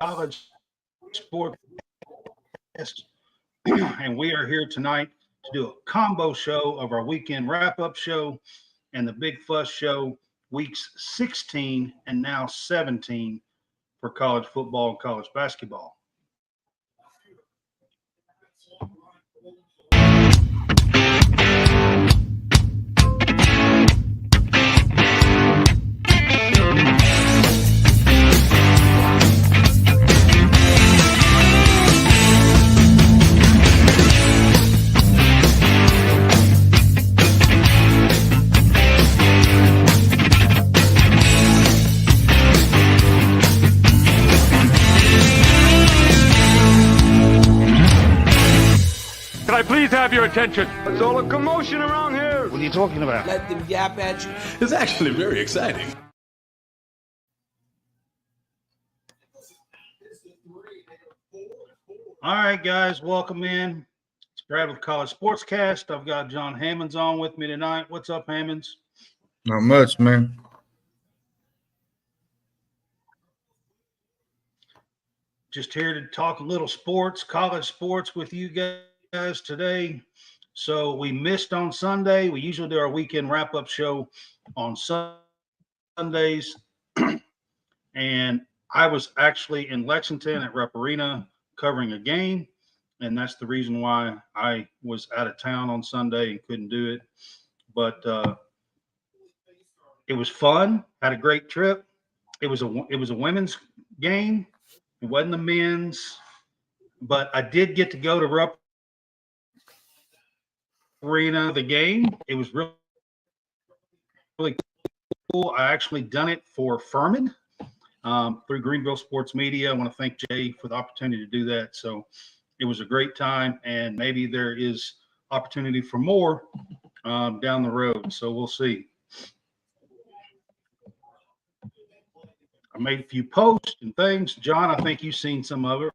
College Sports, and we are here tonight to do a combo show of our weekend wrap-up show and the Big Fuss Show, weeks 16 and now 17 for college football and college basketball. Can I please have your attention? There's all a commotion around here. What are you talking about? Let them yap at you. It's actually very exciting. All right, guys, welcome in. It's Brad with College SportsCast. I've got John Hammonds on with me tonight. What's up, Hammonds? Not much, man. Just here to talk a little sports, college sports with you guys today. So we missed on Sunday. We usually do our weekend wrap-up show on Sundays. And I was actually in Lexington at Rupp Arena covering a game. And that's the reason why I was out of town on Sunday and couldn't do it. But it was fun. Had a great trip. It was a women's game. It wasn't the men's, but I did get to go to Rupp Arena, the game. It was really, really cool. I actually done it for Furman through Greenville Sports Media. I want to thank Jay for the opportunity to do that. So it was a great time, and maybe there is opportunity for more down the road. So we'll see. I made a few posts and things. John, I think you've seen some of it,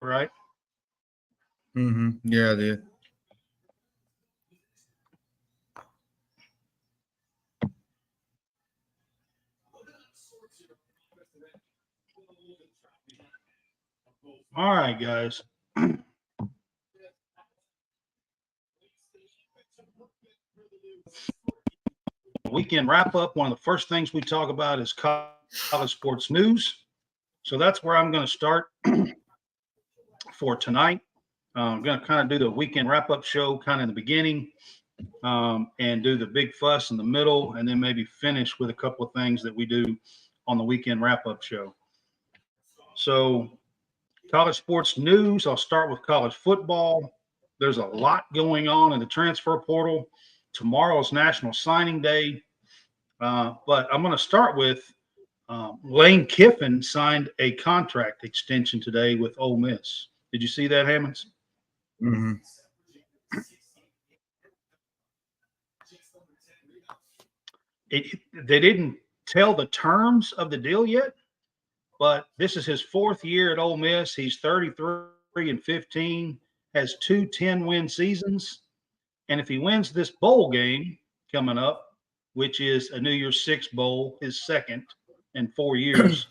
right? Mm-hmm. Yeah, I did. All right, guys. Weekend wrap up. One of the first things we talk about is college sports news. So that's where I'm going to start for tonight. I'm going to kind of do the weekend wrap up show kind of in the beginning and do the big fuss in the middle, and then maybe finish with a couple of things that we do on the weekend wrap up show. So college sports news, I'll start with college football. There's a lot going on in the transfer portal. Tomorrow's National Signing Day. But I'm going to start with Lane Kiffin signed a contract extension today with Ole Miss. Did you see that, Hammonds? Mm-hmm. They didn't tell the terms of the deal yet, but this is his fourth year at Ole Miss. He's 33-15, has 2 10-win seasons. And if he wins this bowl game coming up, which is a New Year's Six bowl, his second in 4 years,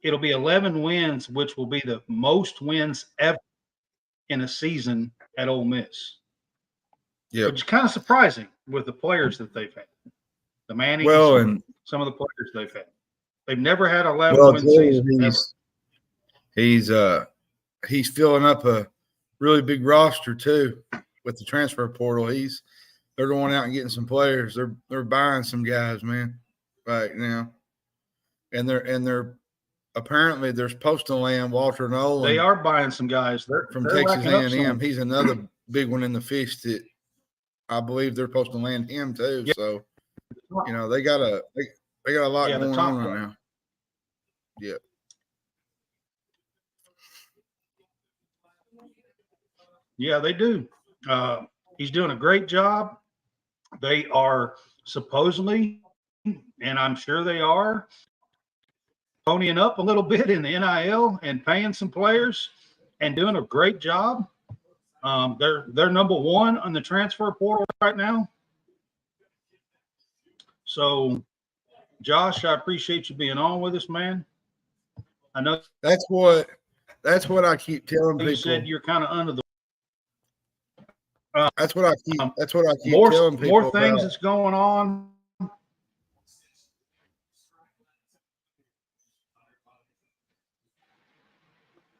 it'll be 11 wins, which will be the most wins ever in a season at Ole Miss. Yeah, which is kind of surprising with the players that they've had. The Mannings, and some of the players they've had. They've never had 11-win seasons ever. He's filling up a really big roster too with the transfer portal. They're going out and getting some players. They're buying some guys, man, right now. And they're apparently they're supposed to land Walter Nolan. They are buying some guys. They're Texas A&M. He's another big one in the fish that I believe they're supposed to land him too. Yep. So, you know, they got a lot going on right now. Yeah. Yeah, they do. He's doing a great job. They are supposedly, and I'm sure they are, ponying up a little bit in the NIL and paying some players and doing a great job. They're number one on the transfer portal right now. So, Josh, I appreciate you being on with us, man. I know That's what I keep telling you people. said you're kind of under the That's what I keep more telling people. more things about. that's going on. I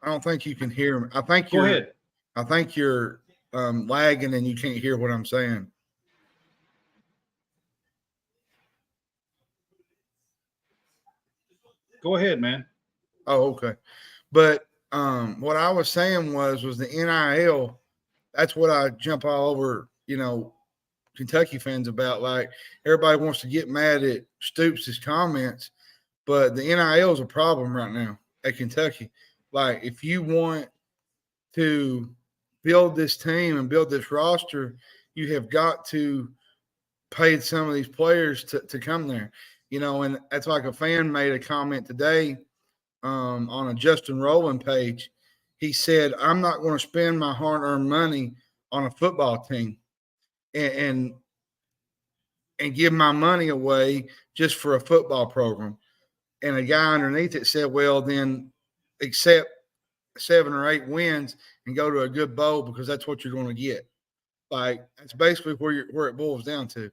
don't think you can hear me. I think Go ahead. you're lagging and you can't hear what I'm saying. Go ahead, man. Oh, okay. But what I was saying was the NIL. That's what I jump all over, Kentucky fans about. Like, everybody wants to get mad at Stoops' comments, but the NIL is a problem right now at Kentucky. Like, if you want to build this team and build this roster, you have got to pay some of these players to come there. And that's like a fan made a comment today on a Justin Rowland page. He said, I'm not going to spend my hard-earned money on a football team and give my money away just for a football program. And a guy underneath it said, well, then accept 7 or 8 wins and go to a good bowl because that's what you're going to get. Like, that's basically where it boils down to.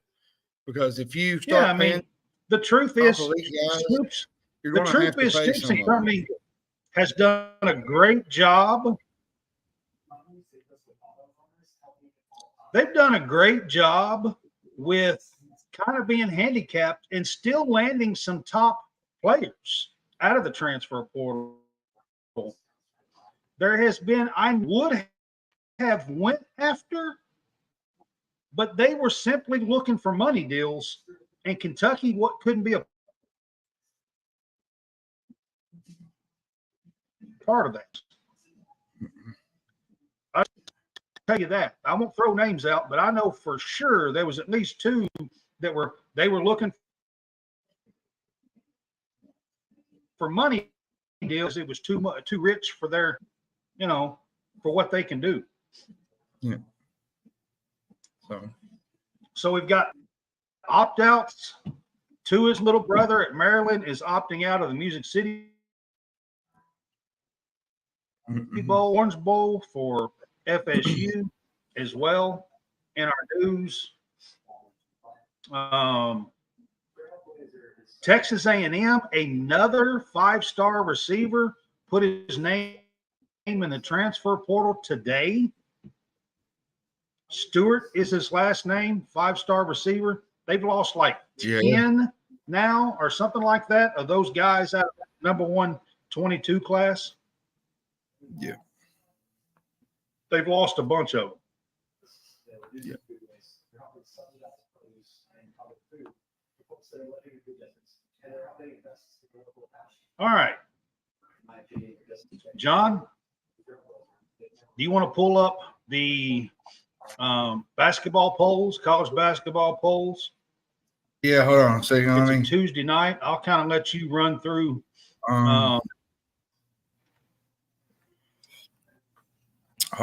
Because if you start paying, the truth is, Stoops, Stoops and company has done a great job. They've done a great job with kind of being handicapped and still landing some top players out of the transfer portal. There has been, I would have went after, but they were simply looking for money deals, and Kentucky couldn't be a part of that. I'll tell you that. I won't throw names out, but I know for sure there was at least 2 that they were looking for money deals. It was too rich for their, for what they can do. Yeah. So we've got opt-outs. 2, his little brother at Maryland is opting out of the Music City Bowl, Orange Bowl for FSU as well. In our news, Texas A&M, another 5-star receiver, put his name in the transfer portal today. Stewart is his last name, 5-star receiver. They've lost like 10 now or something like that of those guys out of that number 122 class. Yeah. They've lost a bunch of them. Yeah. All right. John, do you want to pull up the basketball polls, college basketball polls? Yeah, hold on a second. It's a Tuesday night. I'll kind of let you run through. Hold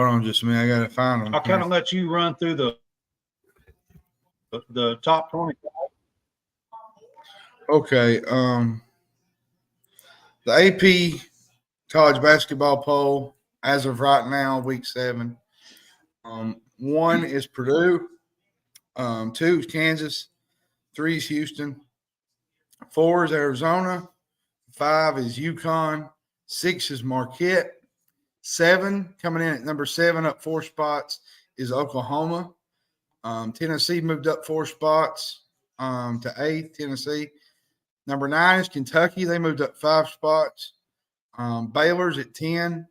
on just a minute. I got to find them. I'll kind of let you run through the top 25. Okay. The AP college basketball poll as of right now, week 7. 1 is Purdue. 2 is Kansas. 3 is Houston. 4 is Arizona. 5 is UConn. 6 is Marquette. 7, coming in at number 7, up 4 spots, is Oklahoma. Tennessee moved up 4 spots to 8th, Tennessee. Number 9 is Kentucky. They moved up 5 spots. Baylor's at 10.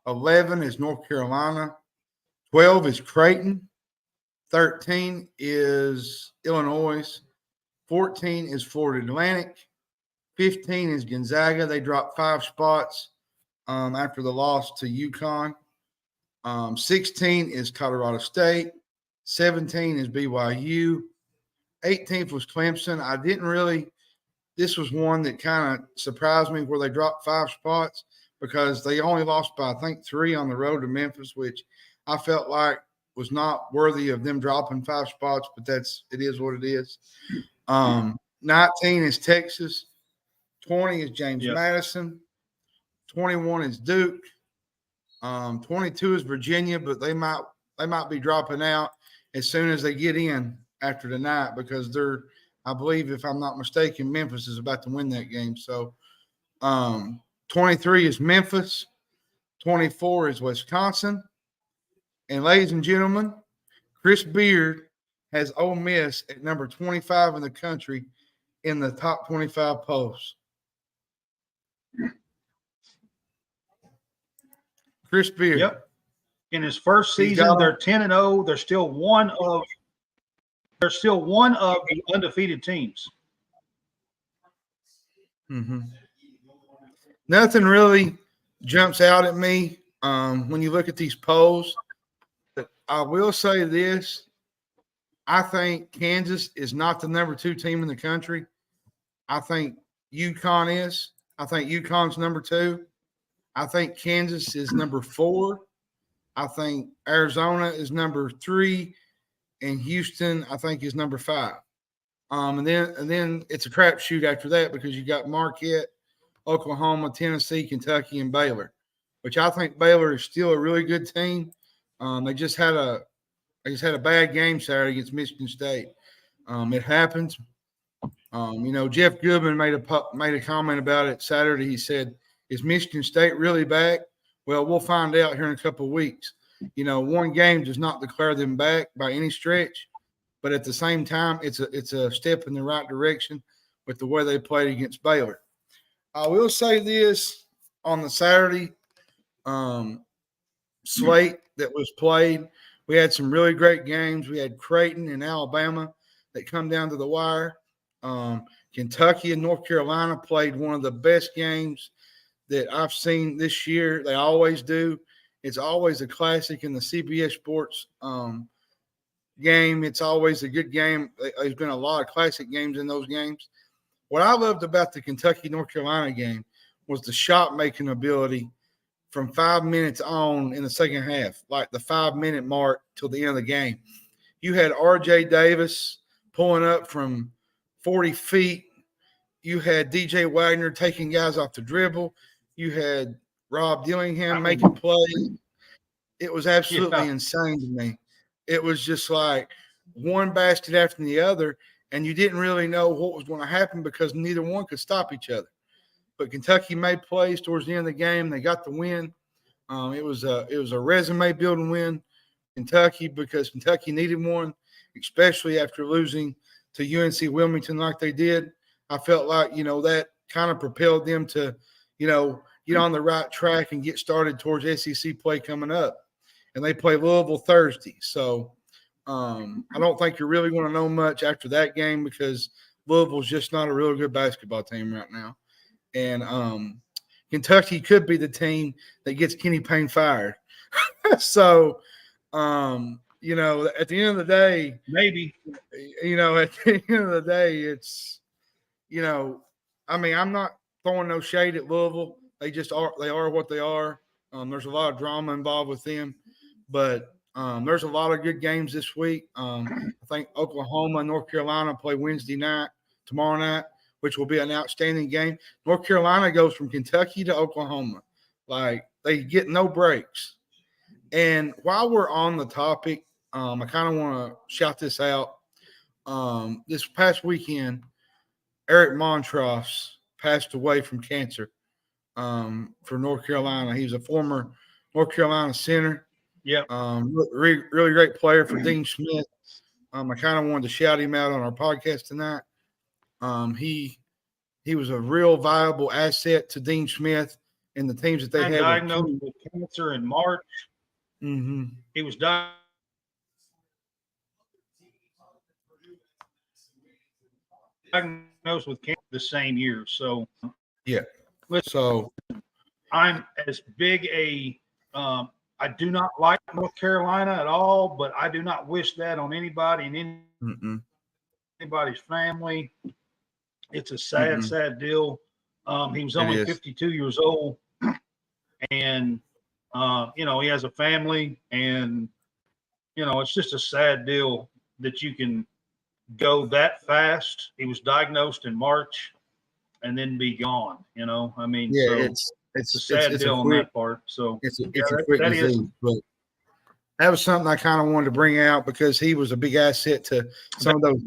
11 is North Carolina. 12 is Creighton. 13 is Illinois. 14 is Florida Atlantic. 15 is Gonzaga. They dropped 5 spots after the loss to UConn. 16 is Colorado State. 17 is BYU. 18th was Clemson. This was one that kind of surprised me where they dropped 5 spots because they only lost by, I think, 3 on the road to Memphis, which I felt like was not worthy of them dropping 5 spots, but it is what it is. 19 is Texas. 20 is James Yep. Madison. 21 is Duke. 22 is Virginia, but they might be dropping out as soon as they get in after tonight because I believe, if I'm not mistaken, Memphis is about to win that game. So 23 is Memphis. 24 is Wisconsin. And ladies and gentlemen, Chris Beard has Ole Miss at number 25 in the country in the top 25 polls. Chris Beard. Yep. In his first He's season, got- they're 10-0. They're still one of the undefeated teams. Mm-hmm. Nothing really jumps out at me when you look at these polls. But I will say this. I think Kansas is not the number 2 team in the country. I think UConn is. I think UConn's number 2. I think Kansas is number 4. I think Arizona is number 3. And Houston, I think, is number 5. And then it's a crapshoot after that because you got Marquette, Oklahoma, Tennessee, Kentucky, and Baylor, which I think Baylor is still a really good team. They just had a bad game Saturday against Michigan State. It happens. Jeff Goodman made a comment about it Saturday. He said, "Is Michigan State really back?" Well, we'll find out here in a couple of weeks. One game does not declare them back by any stretch, but at the same time, it's a step in the right direction with the way they played against Baylor. I will say this on the Saturday slate that was played. We had some really great games. We had Creighton and Alabama that come down to the wire. Kentucky and North Carolina played one of the best games that I've seen this year. They always do. It's always a classic in the CBS Sports game. It's always a good game. There's been a lot of classic games in those games. What I loved about the Kentucky-North Carolina game was the shot-making ability from 5 minutes on in the second half, like the 5-minute mark till the end of the game. You had R.J. Davis pulling up from 40 feet. You had DJ Wagner taking guys off the dribble. You had Rob Dillingham making plays. It was absolutely insane to me. It was just like one basket after the other, and you didn't really know what was going to happen because neither one could stop each other. But Kentucky made plays towards the end of the game. They got the win. It was a resume-building win, Kentucky, because Kentucky needed one, especially after losing to UNC Wilmington like they did. I felt like, that kind of propelled them to, get on the right track and get started towards SEC play coming up. And they play Louisville Thursday. So I don't think you're really going to know much after that game because Louisville's just not a real good basketball team right now. And Kentucky could be the team that gets Kenny Payne fired. So, at the end of the day, maybe, at the end of the day, it's, I'm not throwing no shade at Louisville. They are what they are. There's a lot of drama involved with them, but there's a lot of good games this week. I think Oklahoma and North Carolina play tomorrow night, which will be an outstanding game. North Carolina goes from Kentucky to Oklahoma. Like, they get no breaks. And while we're on the topic, I kind of want to shout this out. This past weekend, Eric Montross passed away from cancer for North Carolina. He was a former North Carolina center. Yeah. Really, really great player for Dean Smith. I kind of wanted to shout him out on our podcast tonight. He was a real viable asset to Dean Smith and the teams that they had. Diagnosed with cancer in March. Mm-hmm. He was diagnosed with cancer the same year. So yeah. So I'm as big a I do not like North Carolina at all, but I do not wish that on anybody and anybody's family. It's a sad, sad deal. He was only 52 years old, and he has a family, and it's just a sad deal that you can go that fast. He was diagnosed in March and then be gone. I mean, Yeah, so it's a sad it's a deal on quick that part. So it's a that, quick that disease, is but that was something I kind of wanted to bring out because he was a big asset to some of those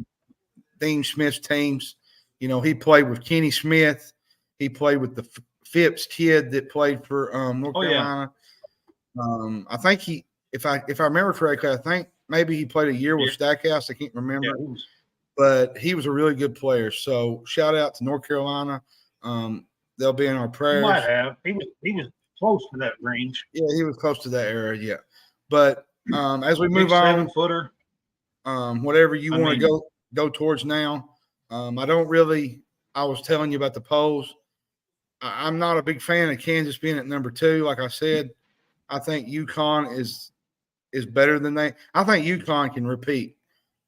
Dean Smith's teams. He played with Kenny Smith. He played with the Phipps kid that played for North Carolina. I think if I remember correctly, I think maybe he played a year with Stackhouse. I can't remember. Yeah, but he was a really good player. So shout out to North Carolina. They'll be in our prayers. Might have. He was close to that range. Yeah, he was close to that era. Yeah, but as we move Big on, 7-footer. Whatever you want to go towards now. I don't really. I was telling you about the polls. I'm not a big fan of Kansas being at number 2. Like I said, I think UConn is better than they. I think UConn can repeat.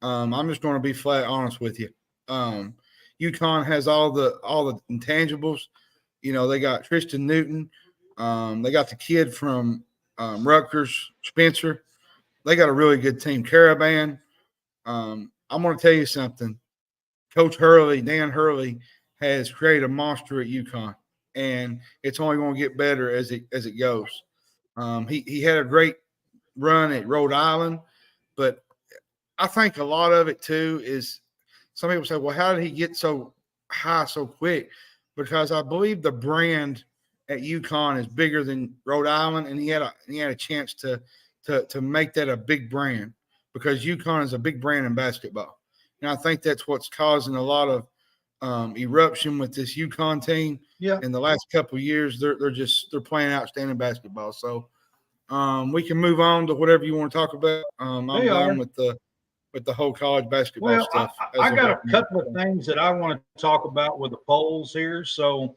I'm just going to be flat honest with you. UConn has all the intangibles. They got Tristan Newton. They got the kid from Rutgers, Spencer. They got a really good team. Caravan. I'm going to tell you something. Coach Hurley, Dan Hurley, has created a monster at UConn, and it's only going to get better as it goes. He had a great run at Rhode Island, but I think a lot of it too is some people say, well, how did he get so high so quick? Because I believe the brand at UConn is bigger than Rhode Island, and he had a chance to make that a big brand because UConn is a big brand in basketball. And I think that's what's causing a lot of eruption with this UConn team. Yeah. In the last couple of years, they're playing outstanding basketball. So we can move on to whatever you want to talk about. I'm done with the whole college basketball stuff. I got a couple of things that I want to talk about with the polls here. So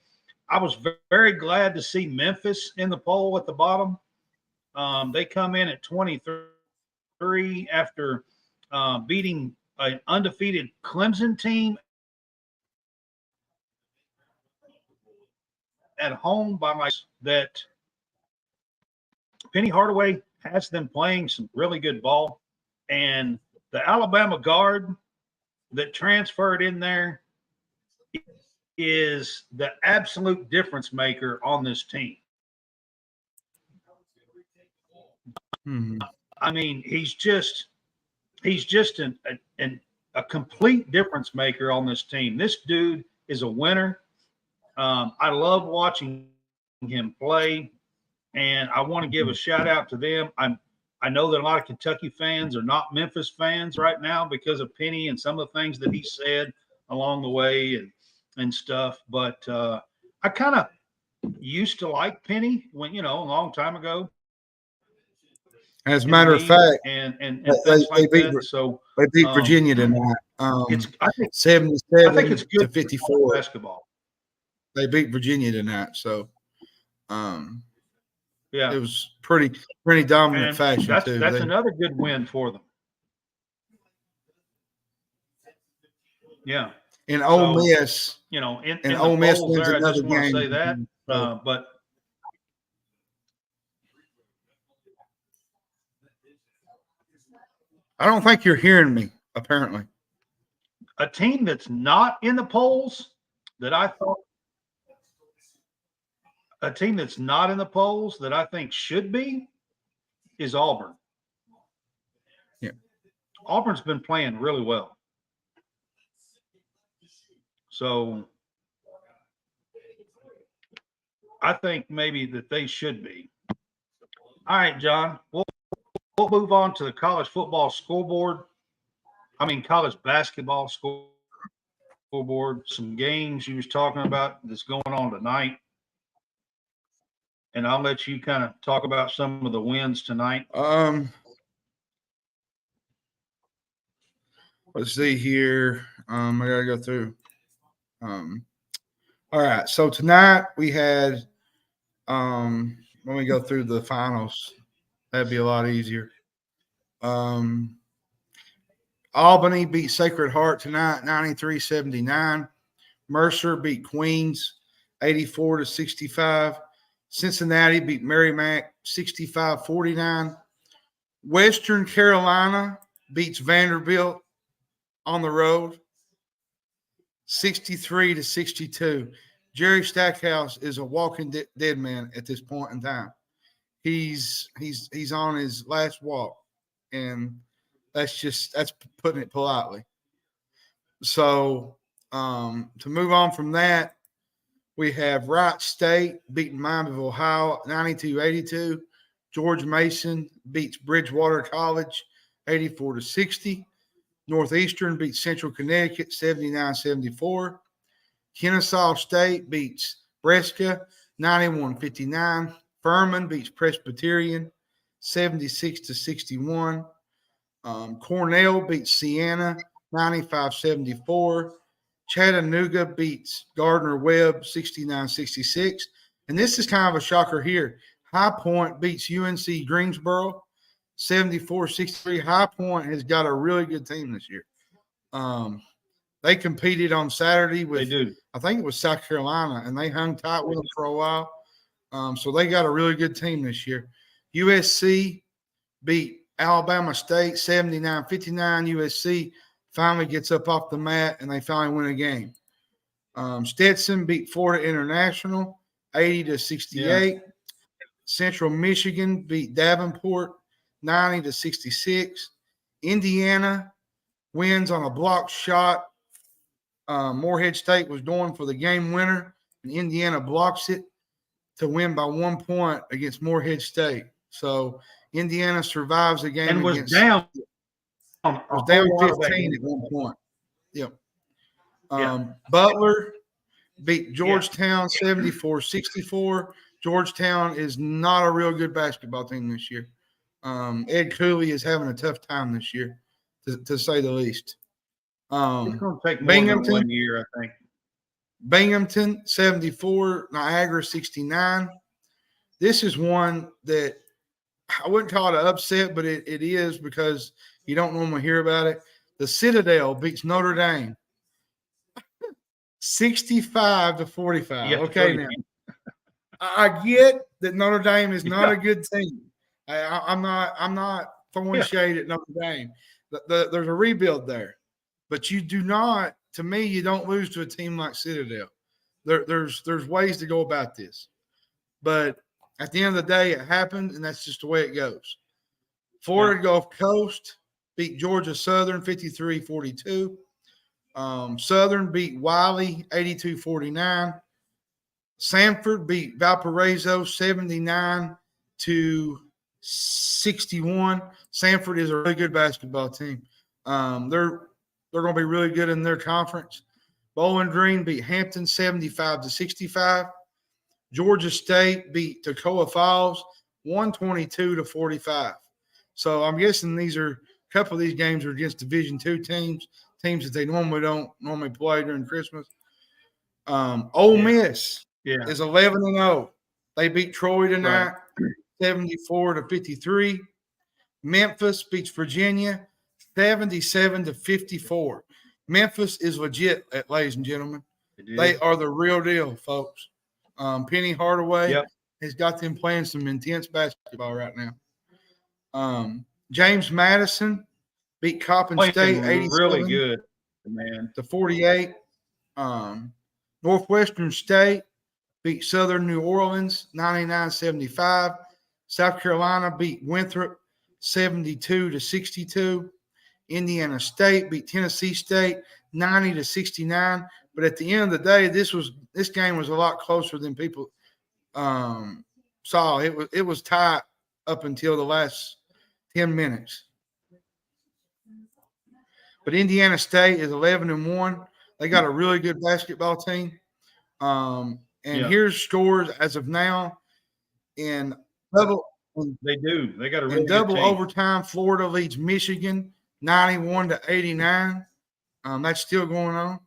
I was very glad to see Memphis in the poll at the bottom. They come in at 23 after beating an undefeated Clemson team at home by that. Penny Hardaway has them playing some really good ball, and the Alabama guard that transferred in there is the absolute difference maker on this team. Mm-hmm. I mean, he's just a complete difference maker on this team. This dude is a winner. I love watching him play, and I want to give a shout out to them. I know that a lot of Kentucky fans are not Memphis fans right now because of Penny and some of the things that he said along the way and stuff. But I kind of used to like Penny when, a long time ago. As a matter of fact, and they beat Virginia tonight. I think 77 it's good to 54 basketball. They beat Virginia tonight, so yeah, it was pretty dominant fashion too. That's another good win for them. Yeah, in Ole Miss, in Ole Miss wins there, another I just want to game. say that, but. I don't think you're hearing me, apparently. A team that's not in the polls that I think should be is Auburn. Yeah. Auburn's been playing really well. So I think maybe that they should be. All right, John. We'll move on to the college football scoreboard. College basketball scoreboard. Some games you was talking about that's going on tonight. And I'll let you kind of talk about some of the wins tonight. Let's see here. I got to go through. All right. So tonight we had, when we go through the finals, that'd be a lot easier. Albany beat Sacred Heart tonight, 93-79. Mercer beat Queens, 84-65. Cincinnati beat Merrimack, 65-49. Western Carolina beats Vanderbilt, on the road, 63-62. Jerry Stackhouse is a walking dead man at this point in time. He's on his last walk, and that's putting it politely. So to move on from that, we have Wright State beating Miami of Ohio 92-82. George Mason beats Bridgewater College 84-60. Northeastern beats Central Connecticut 79-74. Kennesaw State beats Brescia 91-59. Furman beats Presbyterian 76-61. Cornell beats Siena 95-74. Chattanooga beats Gardner-Webb 69-66. And this is kind of a shocker here. High Point beats UNC Greensboro 74-63. High Point has got a really good team this year. They competed on Saturday with, I think it was South Carolina, and they hung tight with them for a while. So they got a really good team this year. USC beat Alabama State 79-59. USC finally gets up off the mat, and they finally win a game. Stetson beat Florida International 80-68. Yeah. Central Michigan beat Davenport 90-66. Indiana wins on a blocked shot. Morehead State was going for the game winner, and Indiana blocks it to win by 1 point against Morehead State. So Indiana survives the game and was against down 15 at 1 point. Yep. Butler beat Georgetown 74-64. Georgetown is not a real good basketball team this year. Ed Cooley is having a tough time this year, to say the least. It's going to take more than 1 year, I think. Binghamton 74, Niagara 69. This is one that I wouldn't call it an upset, but it is because you don't normally hear about it. The Citadel beats Notre Dame 65-45. Yeah, okay, now I get that Notre Dame is not a good team. I'm not throwing shade at Notre Dame. There's a rebuild there, but you do not. To me, you don't lose to a team like Citadel. There's ways to go about this, but at the end of the day, it happened, and that's just the way it goes. Florida Gulf Coast beat Georgia Southern 53-42. Southern beat Wiley 82-49. Sanford beat Valparaiso 79-61. Sanford is a really good basketball team. They're going to be really good in their conference. Bowling Green beat Hampton 75-65. Georgia State beat Toccoa Falls 122-45. So I'm guessing a couple of these games are against Division II teams that they don't play during Christmas. Ole Miss is 11-0. They beat Troy tonight 74-53. Memphis beats Virginia 77-54. Memphis is legit, ladies and gentlemen. They are the real deal, folks. Penny Hardaway has got them playing some intense basketball right now. James Madison beat Coppin State 87 really good, man, to 48. Northwestern State beat Southern New Orleans 99-75. South Carolina beat Winthrop 72-62. Indiana State beat Tennessee State 90-69. But at the end of the day, this game was a lot closer than people saw. It was tight up until the last 10 minutes. But Indiana State is 11-1. They got a really good basketball team. Here's scores as of now. In double, they do. They got a really in double overtime. Florida leads Michigan 91-89. That's still going on.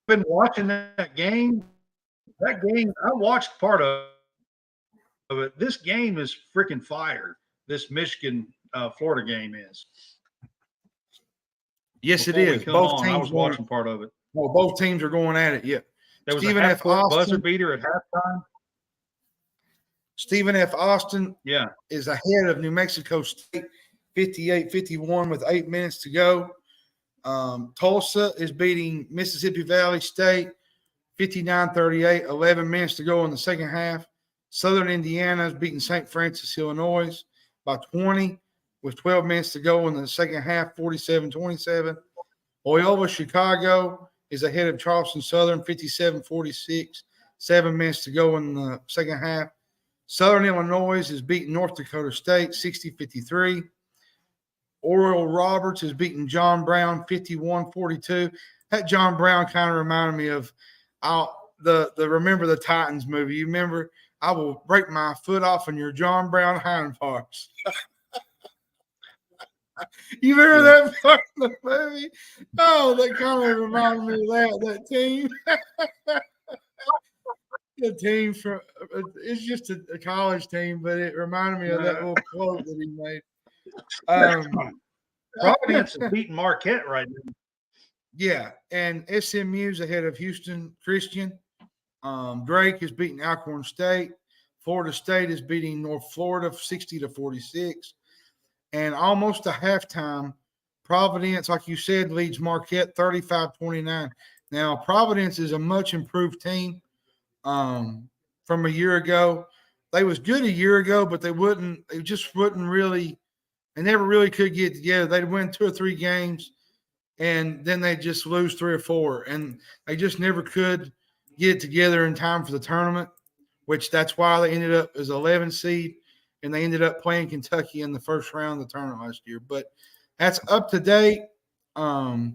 Been watching that game. I watched part of it. This game is freaking fire. This Michigan Florida game is. Yes, it is. Both teams. I was watching part of it. Well, both teams are going at it. Yeah. There was Stephen F. Austin buzzer beater at halftime. Stephen F. Austin is ahead of New Mexico State 58-51 with 8 minutes to go. Tulsa is beating Mississippi Valley State 59-38, 11 minutes to go in the second half. Southern Indiana is beating St. Francis, Illinois by 20 with 12 minutes to go in the second half, 47-27. Loyola Chicago is ahead of Charleston Southern, 57-46, 7 minutes to go in the second half. Southern Illinois is beating North Dakota State, 60-53. Oral Roberts is beating John Brown, 51-42. That John Brown kind of reminded me of the Remember the Titans movie. You remember, I will break my foot off on your John Brown hind parts. You remember that part of the movie? Oh, that kind of reminded me of that team. The team from it's just a college team, but it reminded me of that little quote that he made. Providence is beating Marquette right now. Yeah, and SMU's ahead of Houston Christian. Drake is beating Alcorn State. Florida State is beating North Florida 60-46. And almost a halftime, Providence, like you said, leads Marquette 35-29. Now, Providence is a much improved team from a year ago. They was good a year ago, but they just wouldn't really, they never really could get together. They'd win 2 or 3 games, and then they'd just lose 3 or 4. And they just never could get together in time for the tournament, which that's why they ended up as 11 seed. And they ended up playing Kentucky in the first round of the tournament last year. But that's up to date on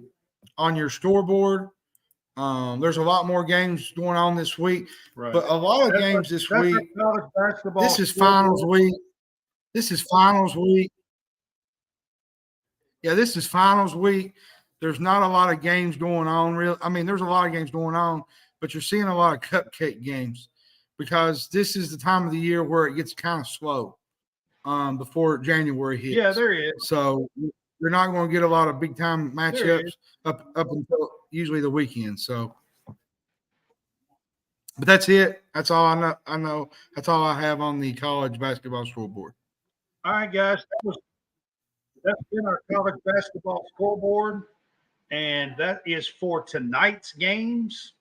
your scoreboard. There's a lot more games going on this week. Right. But a lot of games this week. This is finals week. This is finals week. Yeah, this is finals week. There's not a lot of games going on. There's a lot of games going on, but you're seeing a lot of cupcake games, because this is the time of the year where it gets kind of slow before January hits. Yeah, there is. So you're not going to get a lot of big-time matchups up until usually the weekend. So, but that's it. That's all I know. That's all I have on the college basketball scoreboard. All right, guys. That's been our college basketball scoreboard, and that is for tonight's games.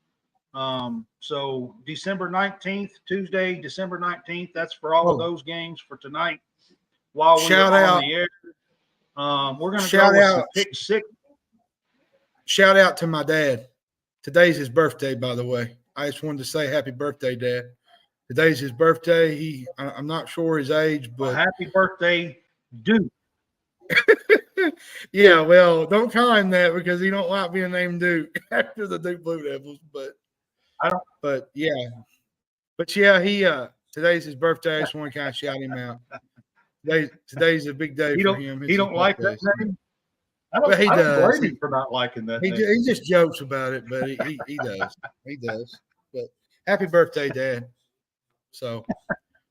So December 19th, Tuesday, December 19th, that's for all of those games for tonight. While we're on the air, we're going to go with some pick six. Shout out to my dad. Today's his birthday, by the way. I just wanted to say happy birthday, Dad. Today's his birthday. I'm not sure his age, but happy birthday, Duke. Yeah, well, don't call him that because he don't like being named Duke after the Duke Blue Devils, but yeah, he today's his birthday. I just want to kind of shout him out. Today's a big day for him. He don't like that name. I don't blame him for not liking that name. He just jokes about it, but he does. He does. But happy birthday, Dad. So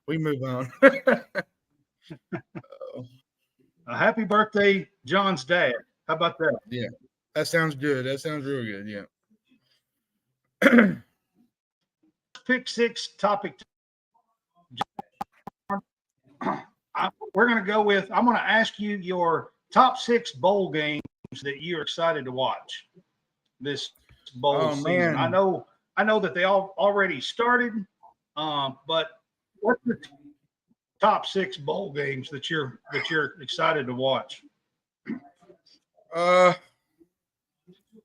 we move on. A happy birthday, John's dad. How about that? Yeah, that sounds good. That sounds real good. Yeah. Pick six topic. We're going to go with, I'm going to ask you your top 6 bowl games that you're excited to watch this bowl season. Man. I know that they all already started, but what's the top 6 bowl games that you're excited to watch? I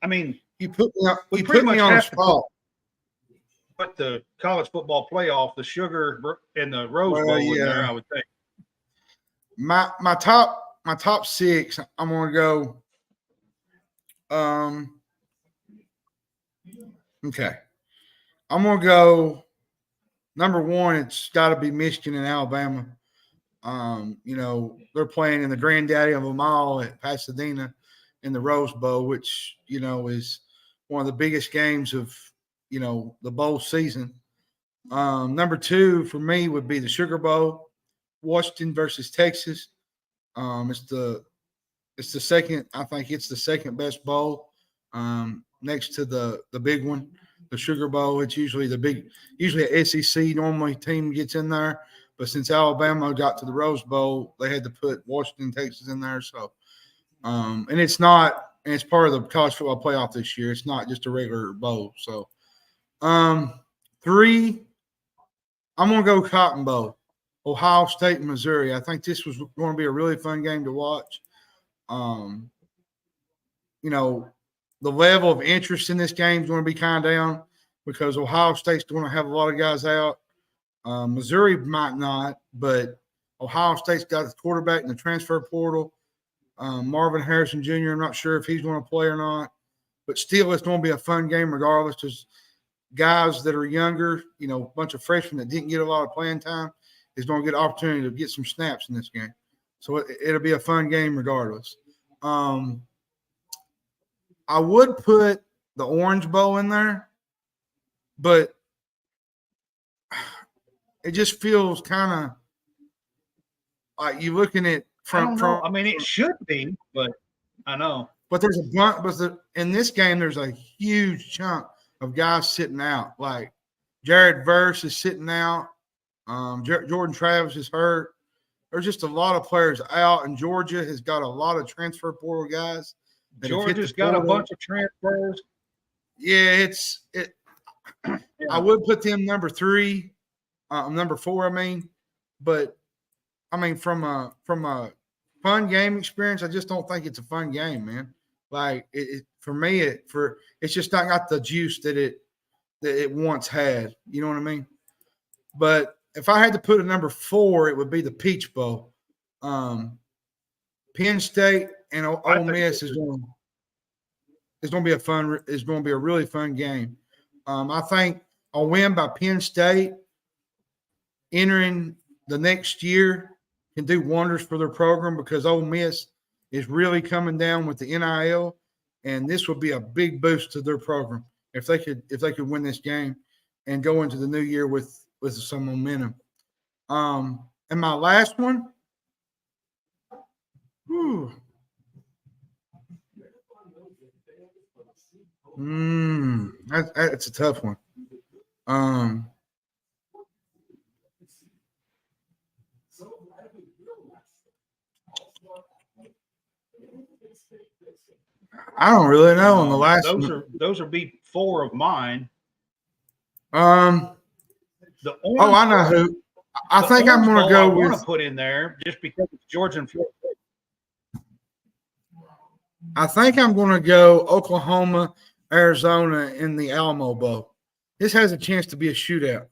mean, you put me on a spot. Put the college football playoff, the Sugar and the Rose Bowl in there, I would think. My top 6, I'm gonna go. Okay. I'm gonna go number 1, it's gotta be Michigan and Alabama. They're playing in the granddaddy of them all at Pasadena in the Rose Bowl, which, is one of the biggest games of, the bowl season. Number 2 for me would be the Sugar Bowl, Washington versus Texas. It's the second, I think it's the second best bowl, next to the big one, the Sugar Bowl. It's usually usually an SEC normally team gets in there, But since Alabama got to the Rose Bowl, they had to put Washington, Texas in there. So, and it's part of the college football playoff this year. It's not just a regular bowl. So, 3, I'm going to go Cotton Bowl, Ohio State and Missouri. I think this was going to be a really fun game to watch. The level of interest in this game is going to be kind of down because Ohio State's going to have a lot of guys out. Missouri might not, but Ohio State's got the quarterback in the transfer portal. Marvin Harrison Jr., I'm not sure if he's going to play or not. But still, it's going to be a fun game regardless because guys that are younger, a bunch of freshmen that didn't get a lot of playing time is going to get an opportunity to get some snaps in this game. So it'll be a fun game regardless. I would put the Orange Bowl in there, but it just feels kind of like you're looking at it should be, but I know. But there's a bunch. But in this game, there's a huge chunk of guys sitting out. Like Jared Verse is sitting out. Jordan Travis is hurt. There's just a lot of players out, and Georgia has got a lot of transfer portal guys. Georgia's got a bunch of transfers. Yeah, I would put them number 3, number 4. But from a fun game experience, I just don't think it's a fun game, man. Like for me, it's just not got the juice that it once had. You know what I mean? But if I had to put a number 4, it would be the Peach Bowl. Penn State and Ole Miss is going to be a really fun game. I think a win by Penn State entering the next year can do wonders for their program because Ole Miss is really coming down with the NIL, and this would be a big boost to their program if they could win this game and go into the new year with some momentum. And my last one, that's a tough one. I don't really know on the last one. Those are be 4 of mine. I know who. I think I'm going to go with. I want to put in there just because it's Georgia and Florida. I think I'm going to go Oklahoma, Arizona in the Alamo Bowl. This has a chance to be a shootout.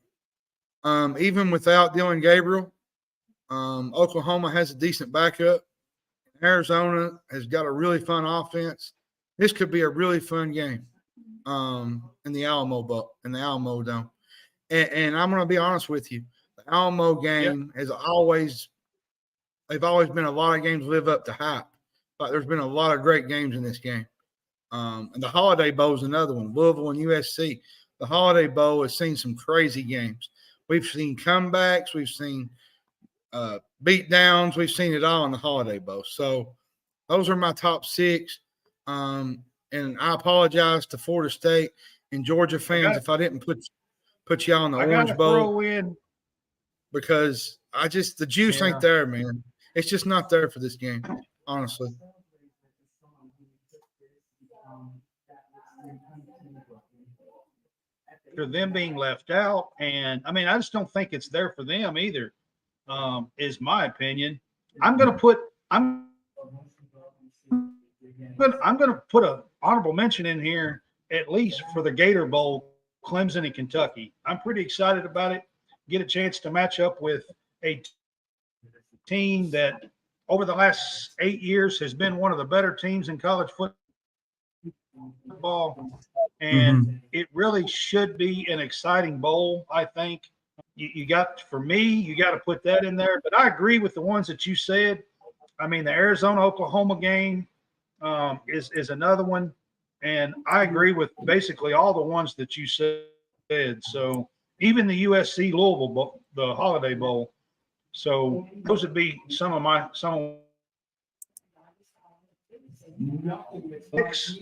Even without Dylan Gabriel, Oklahoma has a decent backup. Arizona has got a really fun offense. This could be a really fun game in the Alamo Bowl, in the Alamo Dome. And I'm going to be honest with you. The Alamo game they've always been a lot of games live up to hype. But there's been a lot of great games in this game. And the Holiday Bowl is another one, Louisville and USC. The Holiday Bowl has seen some crazy games. We've seen comebacks. We've seen beatdowns. We've seen it all in the Holiday Bowl. So those are my top 6. And I apologize to Florida State and Georgia fans if I didn't put y'all in the Orange Bowl. Because the juice ain't there, man. It's just not there for this game, honestly. For them being left out, and I just don't think it's there for them either. Is my opinion. I'm going to put an honorable mention in here, at least for the Gator Bowl, Clemson and Kentucky. I'm pretty excited about it. Get a chance to match up with a team that over the last 8 years has been one of the better teams in college football. And it really should be an exciting bowl, I think. You got to put that in there. But I agree with the ones that you said. The Arizona-Oklahoma game is another one. And I agree with basically all the ones that you said. So even the USC Louisville Bowl, the Holiday Bowl. So those would be some of picks.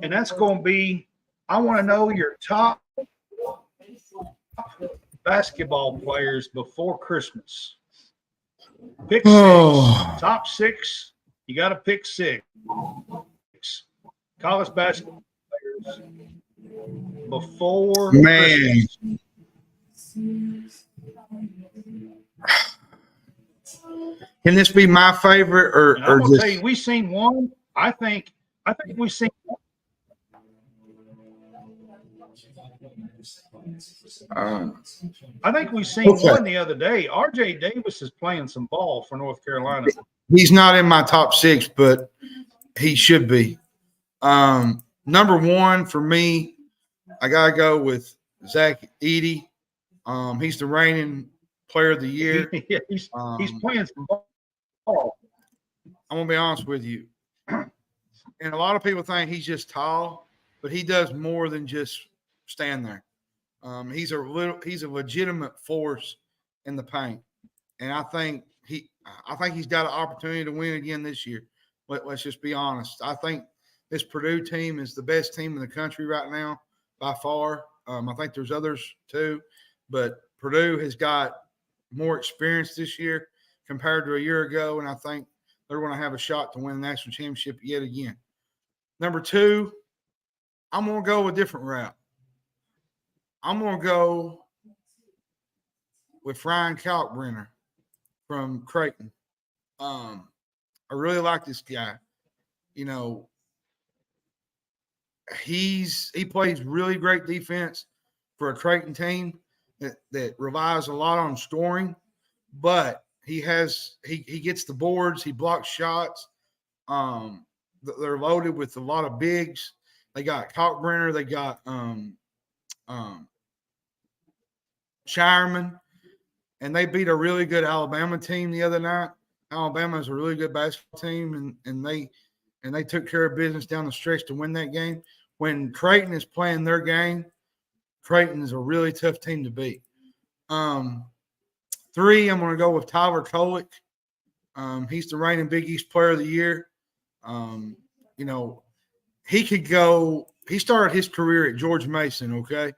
And that's going to be, I want to know your top basketball players before Christmas. Pick six. Oh. Top 6. You got to pick 6. College basketball players before Christmas. Can this be my favorite or I'm gonna just? tell you, we seen one. I think we seen one. I think we seen one the other day. RJ Davis is playing some ball for North Carolina. He's not in my top 6, but he should be. Number 1 for me, I gotta go with Zach Edey. He's the reigning player of the year. Yeah, he's playing some ball. I'm gonna be honest with you, and a lot of people think he's just tall, but he does more than just stand there. He's a legitimate force in the paint, and I think he's got an opportunity to win again this year. Let's just be honest. I think this Purdue team is the best team in the country right now by far. I think there's others too, but Purdue has got more experience this year compared to a year ago, and I think they're going to have a shot to win the national championship yet again. Number 2, I'm going to go a different route. I'm going to go with Ryan Kalkbrenner from Creighton. I really like this guy. You know, he plays really great defense for a Creighton team that relies a lot on scoring, but he gets the boards, he blocks shots. They're loaded with a lot of bigs. They got Kalkbrenner, they got Shireman, and they beat a really good Alabama team the other night. Alabama is a really good basketball team, and they took care of business down the stretch to win that game. When Creighton is playing their game, Creighton is a really tough team to beat. 3, I'm going to go with Tyler Kolek. He's the reigning Big East Player of the Year. You know, he started his career at George Mason, okay?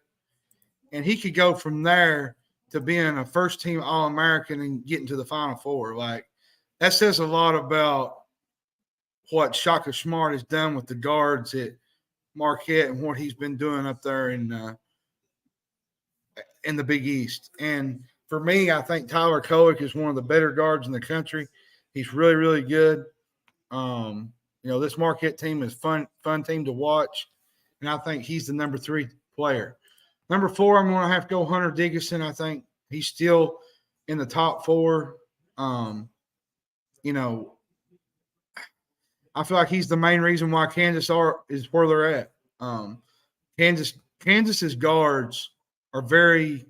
And he could go from there to being a first-team All-American and getting to the Final Four. Like, that says a lot about what Shaka Smart has done with the guards at Marquette and what he's been doing up there in the Big East. And for me, I think Tyler Kolek is one of the better guards in the country. He's really, really good. You know, this Marquette team is fun team to watch, and I think he's the number 3 player. Number 4, I'm going to have to go Hunter Dickinson. I think he's still in the top 4. You know, I feel like he's the main reason why Kansas is where they're at. Kansas's guards are very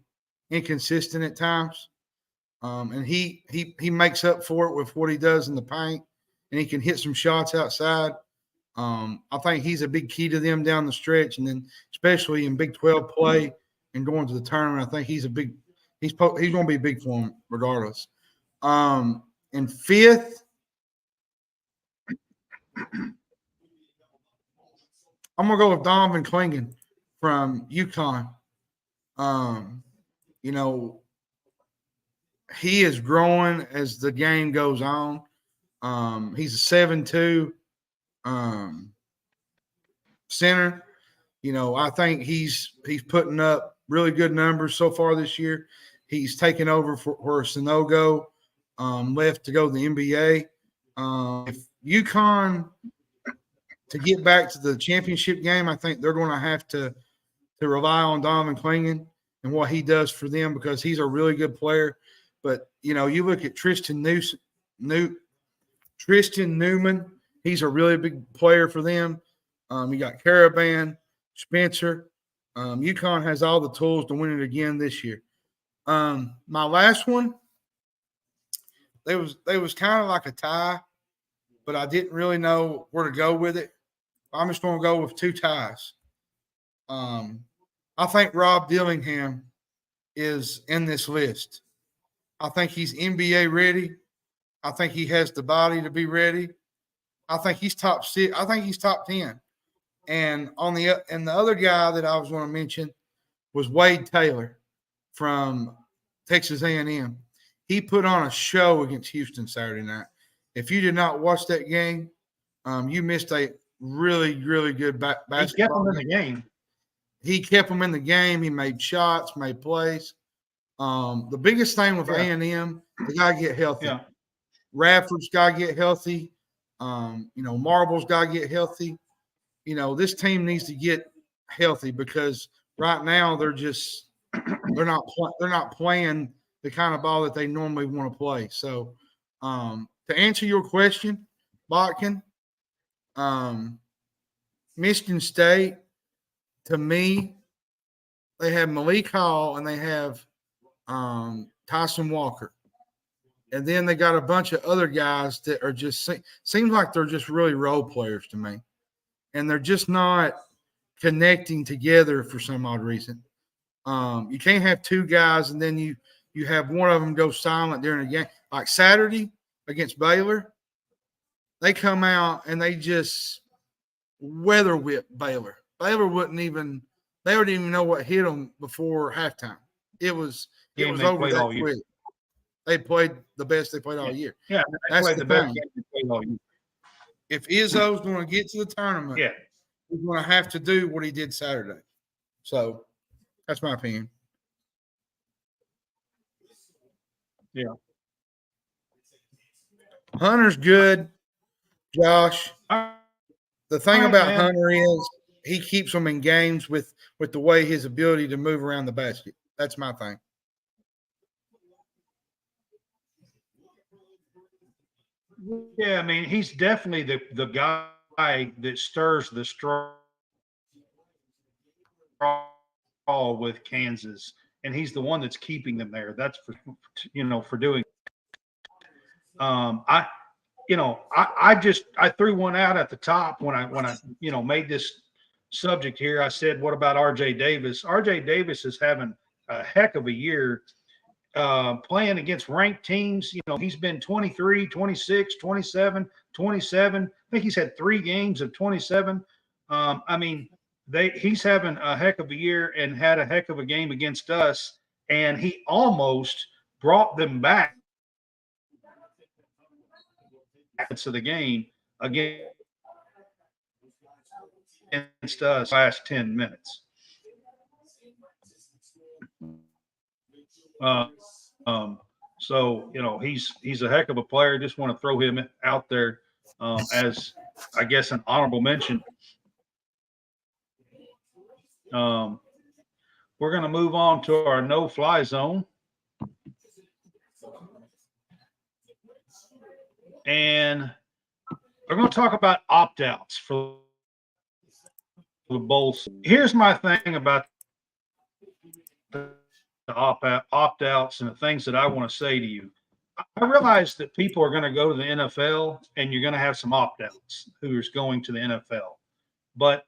inconsistent at times, and he makes up for it with what he does in the paint, and he can hit some shots outside. I think he's a big key to them down the stretch, and then especially in Big 12 play and going to the tournament, I think he's going to be big for him regardless. And 5th, I'm going to go with Donovan Clingan from UConn. You know, he is growing as the game goes on. He's a 7'2" center. You know, I think he's putting up really good numbers so far this year. He's taken over for Sanogo left to go to the NBA. If UConn to get back to the championship game, I think they're going to have to rely on Donovan Clingan and what he does for them because he's a really good player. But, you know, you look at Tristan Newman, he's a really big player for them. You got Caravan, Spencer. UConn has all the tools to win it again this year. My last one, they was kind of like a tie, but I didn't really know where to go with it. I'm just going to go with 2 ties. I think Rob Dillingham is in this list. I think he's NBA ready. I think he has the body to be ready. I think he's top 6. I think he's top 10. And the other guy that I was going to mention was Wade Taylor from Texas A&M. He put on a show against Houston Saturday night. If you did not watch that game, you missed a really, really good basketball. He kept them in the game. He kept them in the game. He made shots, made plays. The biggest thing with A&M, they got to get healthy. Yeah. Radford's got to get healthy. Marble's got to get healthy. This team needs to get healthy because right now they're not playing the kind of ball that they normally want to play. So, to answer your question, Botkin, Michigan State, to me, they have Malik Hall and they have Tyson Walker. And then they got a bunch of other guys that are just seems like they're just really role players to me. And they're just not connecting together for some odd reason. You can't have two guys and then you have one of them go silent during a game. Like Saturday against Baylor, they come out and they just weather whip Baylor. Baylor wouldn't even know what hit them before halftime. It was over that quick. They played the best they played all year. Yeah, that's the best thing. game they played all year. If Izzo's going to get to the tournament, he's going to have to do what he did Saturday. So that's my opinion. Yeah. Hunter's good, Josh. The thing about Hunter is he keeps them in games with the way his ability to move around the basket. That's my thing. Yeah, I mean, he's definitely the guy that stirs the straw with Kansas, and he's the one that's keeping them there. That's for doing. I threw one out at the top when I made this subject here. I said, what about R.J. Davis? R.J. Davis is having a heck of a year. Playing against ranked teams, he's been 23, 26, 27, 27. I think he's had 3 games of 27. He's having a heck of a year and had a heck of a game against us, and he almost brought them back to the game against us last 10 minutes. So he's a heck of a player. Just want to throw him out there as, I guess, an honorable mention. We're going to move on to our no-fly zone, and we're going to talk about opt-outs for the Bulls. Here's my thing about the opt-outs and the things that I want to say to you. I realize that people are going to go to the NFL and you're going to have some opt-outs who is going to the NFL. But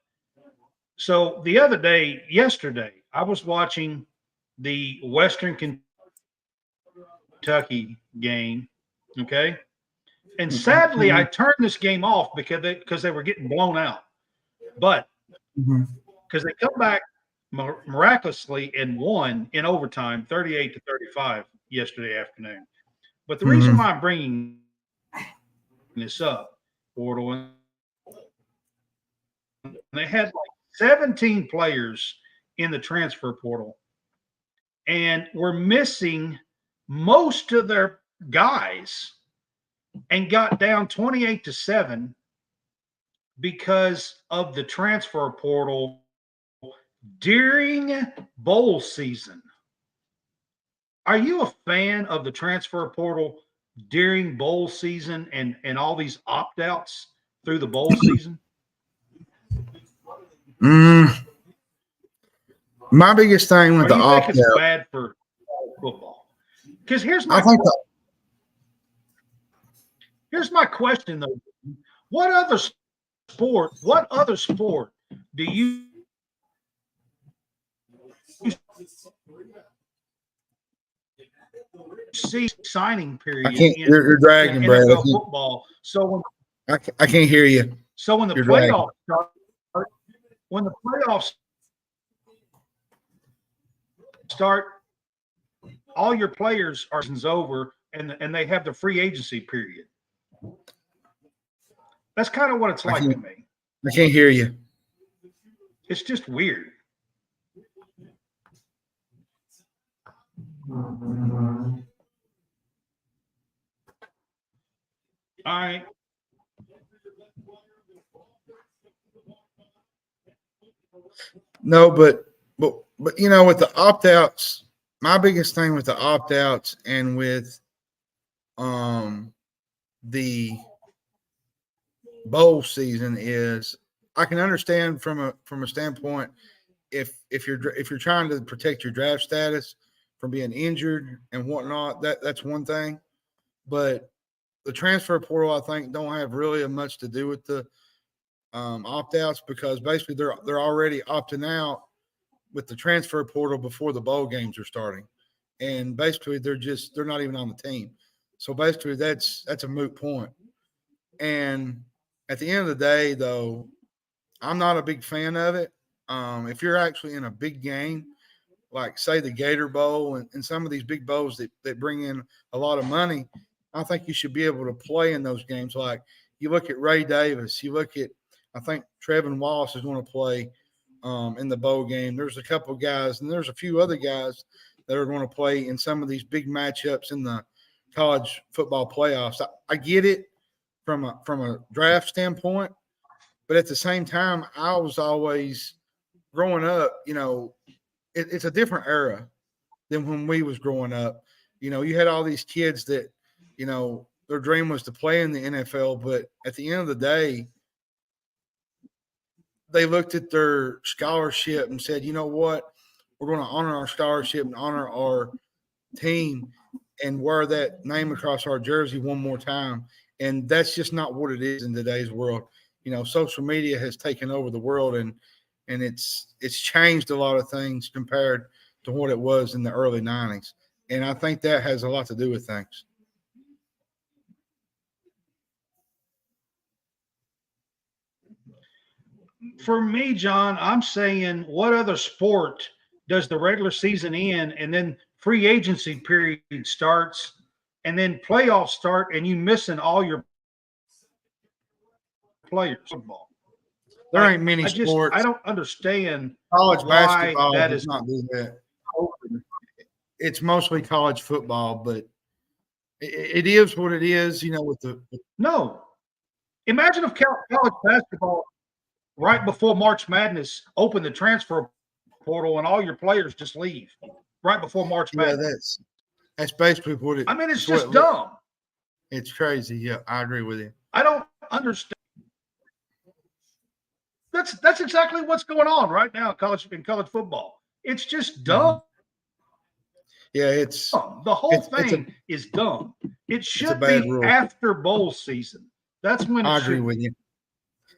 so the other day, yesterday, I was watching the Western Kentucky game, okay? And sadly, I turned this game off because they were getting blown out. But because they come back miraculously and won in overtime 38-35 yesterday afternoon. But the reason why I'm bringing this up, Bordeaux, they had like 17 players in the transfer portal and were missing most of their guys and got down 28-7 because of the transfer portal during bowl season. Are you a fan of the transfer portal during bowl season and all these opt-outs through the bowl season? My biggest thing with the opt-out, it's bad for football. Because here's my question though: what other sport do you see signing period? I can't. You're dragging, Brad. Football. So I can't hear you. So when the playoffs start, all your players are over, and they have the free agency period. That's kind of what it's like to me. I can't hear you. It's just weird. All right. No, but you know, with the opt-outs, my biggest thing with the opt-outs and with the bowl season is I can understand from a standpoint if you're trying to protect your draft status from being injured and whatnot, that's one thing. But the transfer portal, I think, don't have really much to do with the opt-outs, because basically they're already opting out with the transfer portal before the bowl games are starting, and basically they're not even on the team. So basically that's a moot point. And at the end of the day, though, I'm not a big fan of it. If you're actually in a big game, like say the Gator Bowl and some of these big bowls that bring in a lot of money, I think you should be able to play in those games. Like you look at Ray Davis, you look at, I think Trevin Wallace is going to play in the bowl game. There's a couple of guys, and there's a few other guys that are going to play in some of these big matchups in the college football playoffs. I get it from a draft standpoint, but at the same time, I was always growing up, you know, it's a different era than when we was growing up. You know, you had all these kids that, you know, their dream was to play in the NFL, but at the end of the day, they looked at their scholarship and said, you know what, we're going to honor our scholarship and honor our team and wear that name across our jersey one more time. And that's just not what it is in today's world. You know, social media has taken over the world, and it's changed a lot of things compared to what it was in the early 90s. And I think that has a lot to do with things. For me, John, I'm saying what other sport does the regular season end and then free agency period starts and then playoffs start and you missing all your players? Football. There ain't many sports. I don't understand college why basketball that does is not do that. It's mostly college football, but it is what it is, you know, with the no. Imagine if college basketball right before March Madness opened the transfer portal and all your players just leave right before March Madness. That's basically what it. I mean, it's just dumb. It's crazy. Yeah, I agree with you. I don't understand. That's exactly what's going on right now in college football. It's just dumb. Yeah, it's dumb. The whole thing is dumb. It should be rule. After bowl season. That's when I agree with you.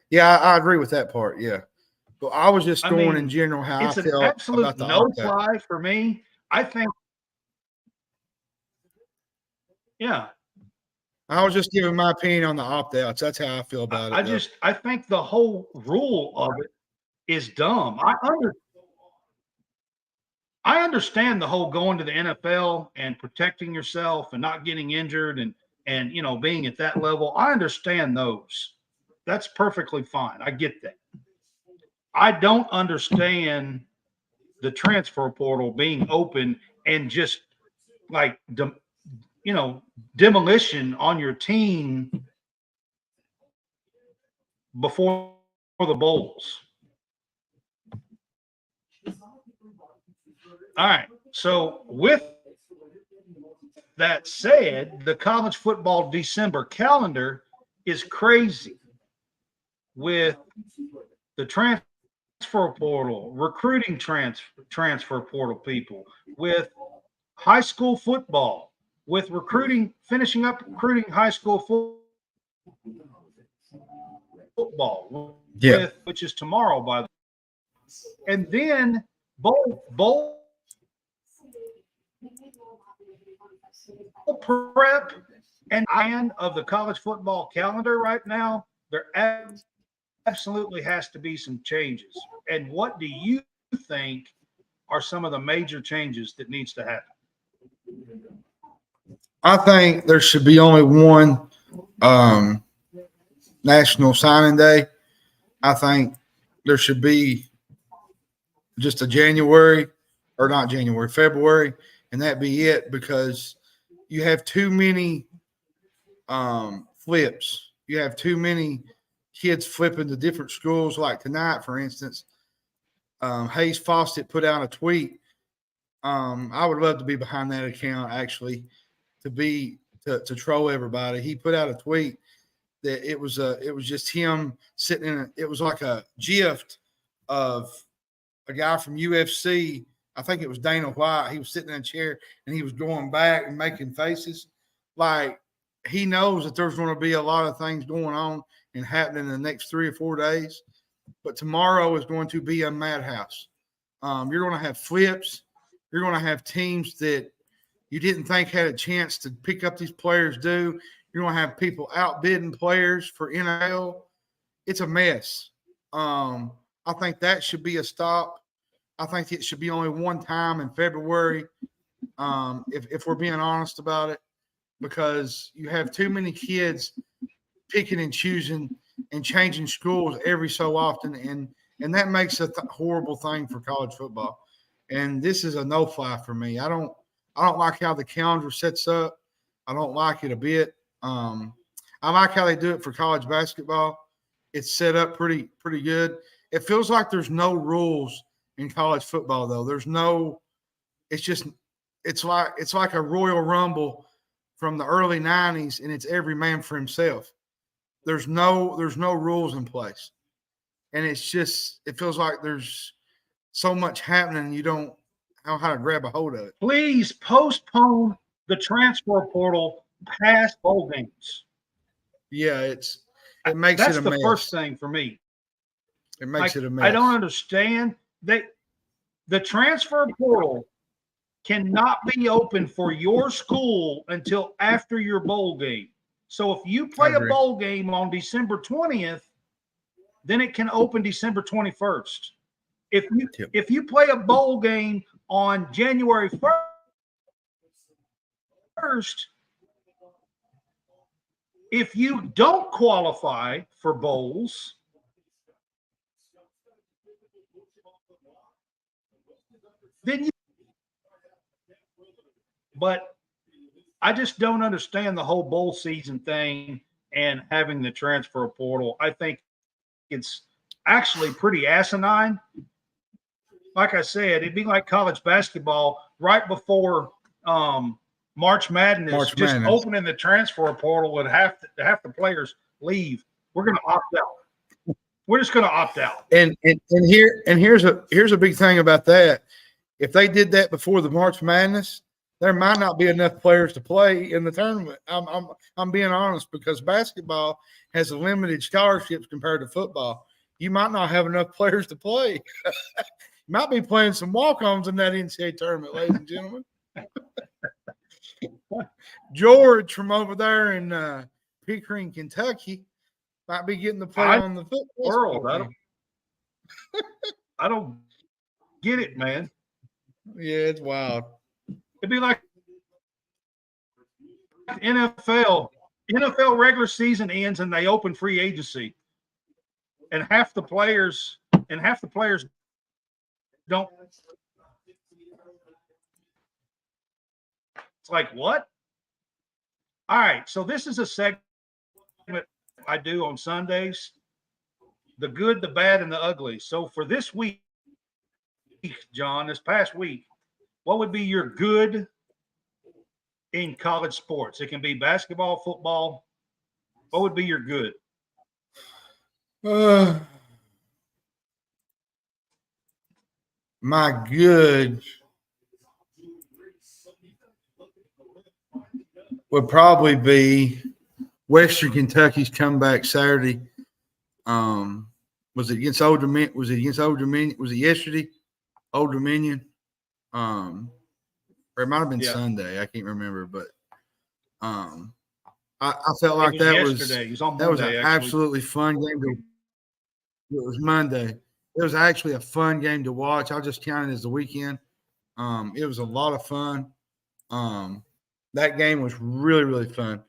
Yeah, I agree with that part. Yeah, but I was just going in general how I feel about the absolute no fly for me. I think. Yeah. I was just giving my opinion on the opt-outs. That's how I feel about it. I think the whole rule of it is dumb. I understand the whole going to the NFL and protecting yourself and not getting injured and you know being at that level. I understand those. That's perfectly fine. I get that. I don't understand the transfer portal being open and just like demolition on your team before the bowls. All right. So with that said, the college football December calendar is crazy with the transfer portal, recruiting transfer portal people, with high school football, with finishing up recruiting high school football, which is tomorrow, by the way. And then bowl prep and end of the college football calendar right now, there absolutely has to be some changes. And what do you think are some of the major changes that needs to happen? I think there should be only one National Signing Day. I think there should be just a February, and that be it, because you have too many flips. You have too many kids flipping to different schools. Like tonight, for instance, Hayes Fawcett put out a tweet. I would love to be behind that account, actually, to troll everybody. He put out a tweet that it was just him sitting in it was like a gift of a guy from UFC. I think it was Dana White. He was sitting in a chair and he was going back and making faces. Like, he knows that there's going to be a lot of things going on and happening in the next 3 or 4 days. But tomorrow is going to be a madhouse. You're going to have flips. You're going to have teams that you didn't think had a chance to pick up these players do. You're going to have people outbidding players for NIL. It's a mess. I think that should be a stop. I think it should be only one time in February, if we're being honest about it, because you have too many kids picking and choosing and changing schools every so often, and that makes a horrible thing for college football. And this is a no-fly for me. I don't like how the calendar sets up. I don't like it a bit. I like how they do it for college basketball. It's set up pretty good. It feels like there's no rules in college football, though. There's no. It's like a Royal Rumble from the early '90s, and it's every man for himself. There's no rules in place, and it feels like there's so much happening, you don't know how to grab a hold of it. Please postpone the transfer portal past bowl games. Yeah, it makes it a mess. That's the first thing for me. It makes it a mess. I don't understand. The transfer portal cannot be open for your school until after your bowl game. So if you play a bowl game on December 20th, then it can open December 21st. If you play a bowl game on January 1st, if you don't qualify for bowls, then but I just don't understand the whole bowl season thing and having the transfer portal. I think it's actually pretty asinine. Like I said, it'd be like college basketball right before March Madness, opening the transfer portal and half the players leave. We're going to opt out. We're just going to opt out. And here's a big thing about that. If they did that before the March Madness, there might not be enough players to play in the tournament. I'm being honest, because basketball has a limited scholarships compared to football. You might not have enough players to play. Might be playing some walk-ons in that NCAA tournament, ladies and gentlemen. George from over there in Pickering, Kentucky, might be getting to play on the football world. I don't get it, man. Yeah, it's wild. It'd be like NFL. NFL regular season ends and they open free agency, and half the players don't. It's like, what? All right, so this is a segment I do on Sundays: the good, the bad, and the ugly. So for this week, John, this past week, what would be your good in college sports? It can be basketball, football. What would be your good? My good would probably be Western Kentucky's comeback Saturday. Was it against Old Dominion? Was it yesterday? Old Dominion. Or it might have been Sunday. I can't remember, but I felt like that was an absolutely fun game. It was Monday. It was actually a fun game to watch. I'll just count it as the weekend. It was a lot of fun. that game was really, really fun.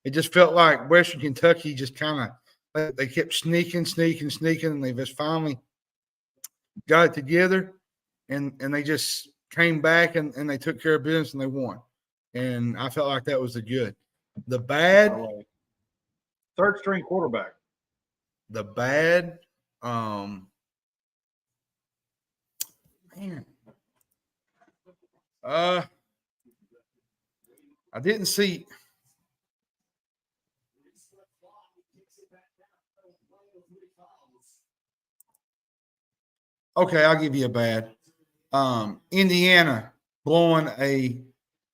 It just felt like Western Kentucky just kind of they kept sneaking, and they just finally got it together, and they just came back and they took care of business and they won. And I felt like that was the good. The bad, third string quarterback. The bad, man. I didn't see. Okay, I'll give you a bad. Indiana blowing a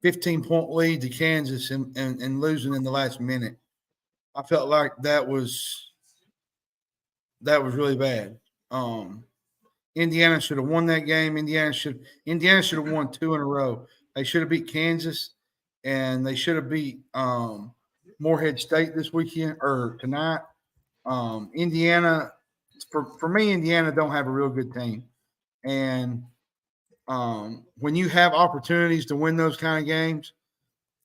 15-point lead to Kansas and losing in the last minute. I felt like that was really bad. Indiana should have won that game. Indiana should have won 2 in a row. They should have beat Kansas, and they should have beat Morehead State this weekend or tonight. Indiana, for me, Indiana don't have a real good team, and when you have opportunities to win those kind of games,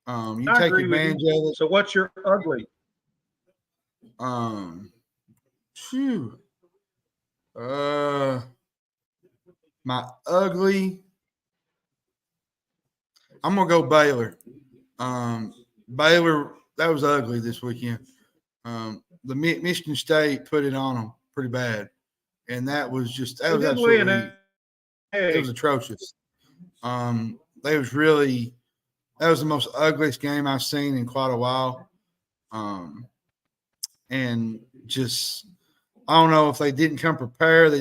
you take advantage of it. So, what's your ugly? My ugly. I'm gonna go Baylor. Baylor, that was ugly this weekend. The Michigan State put it on them pretty bad, and that was absolutely. It was atrocious. That was the most ugliest game I've seen in quite a while. And just, I don't know if they didn't come prepared.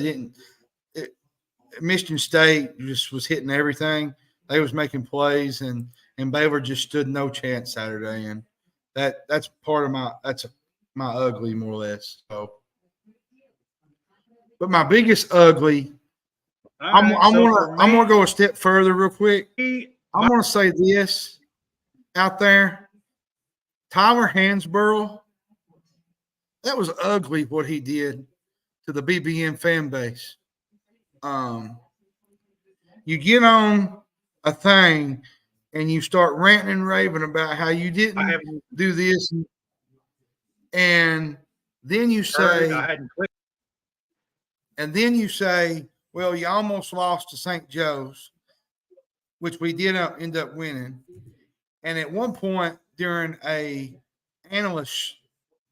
Michigan State just was hitting everything. They was making plays, and Baylor just stood no chance Saturday. And that's my ugly, more or less. So, but my biggest ugly. I'm gonna go a step further real quick. I'm gonna say this out there. Tyler Hansborough, that was ugly what he did to the BBM fan base. You get on a thing and you start ranting and raving about how you didn't do this, and then you say, well, you almost lost to St. Joe's, which we did end up winning. And at one point during a analyst,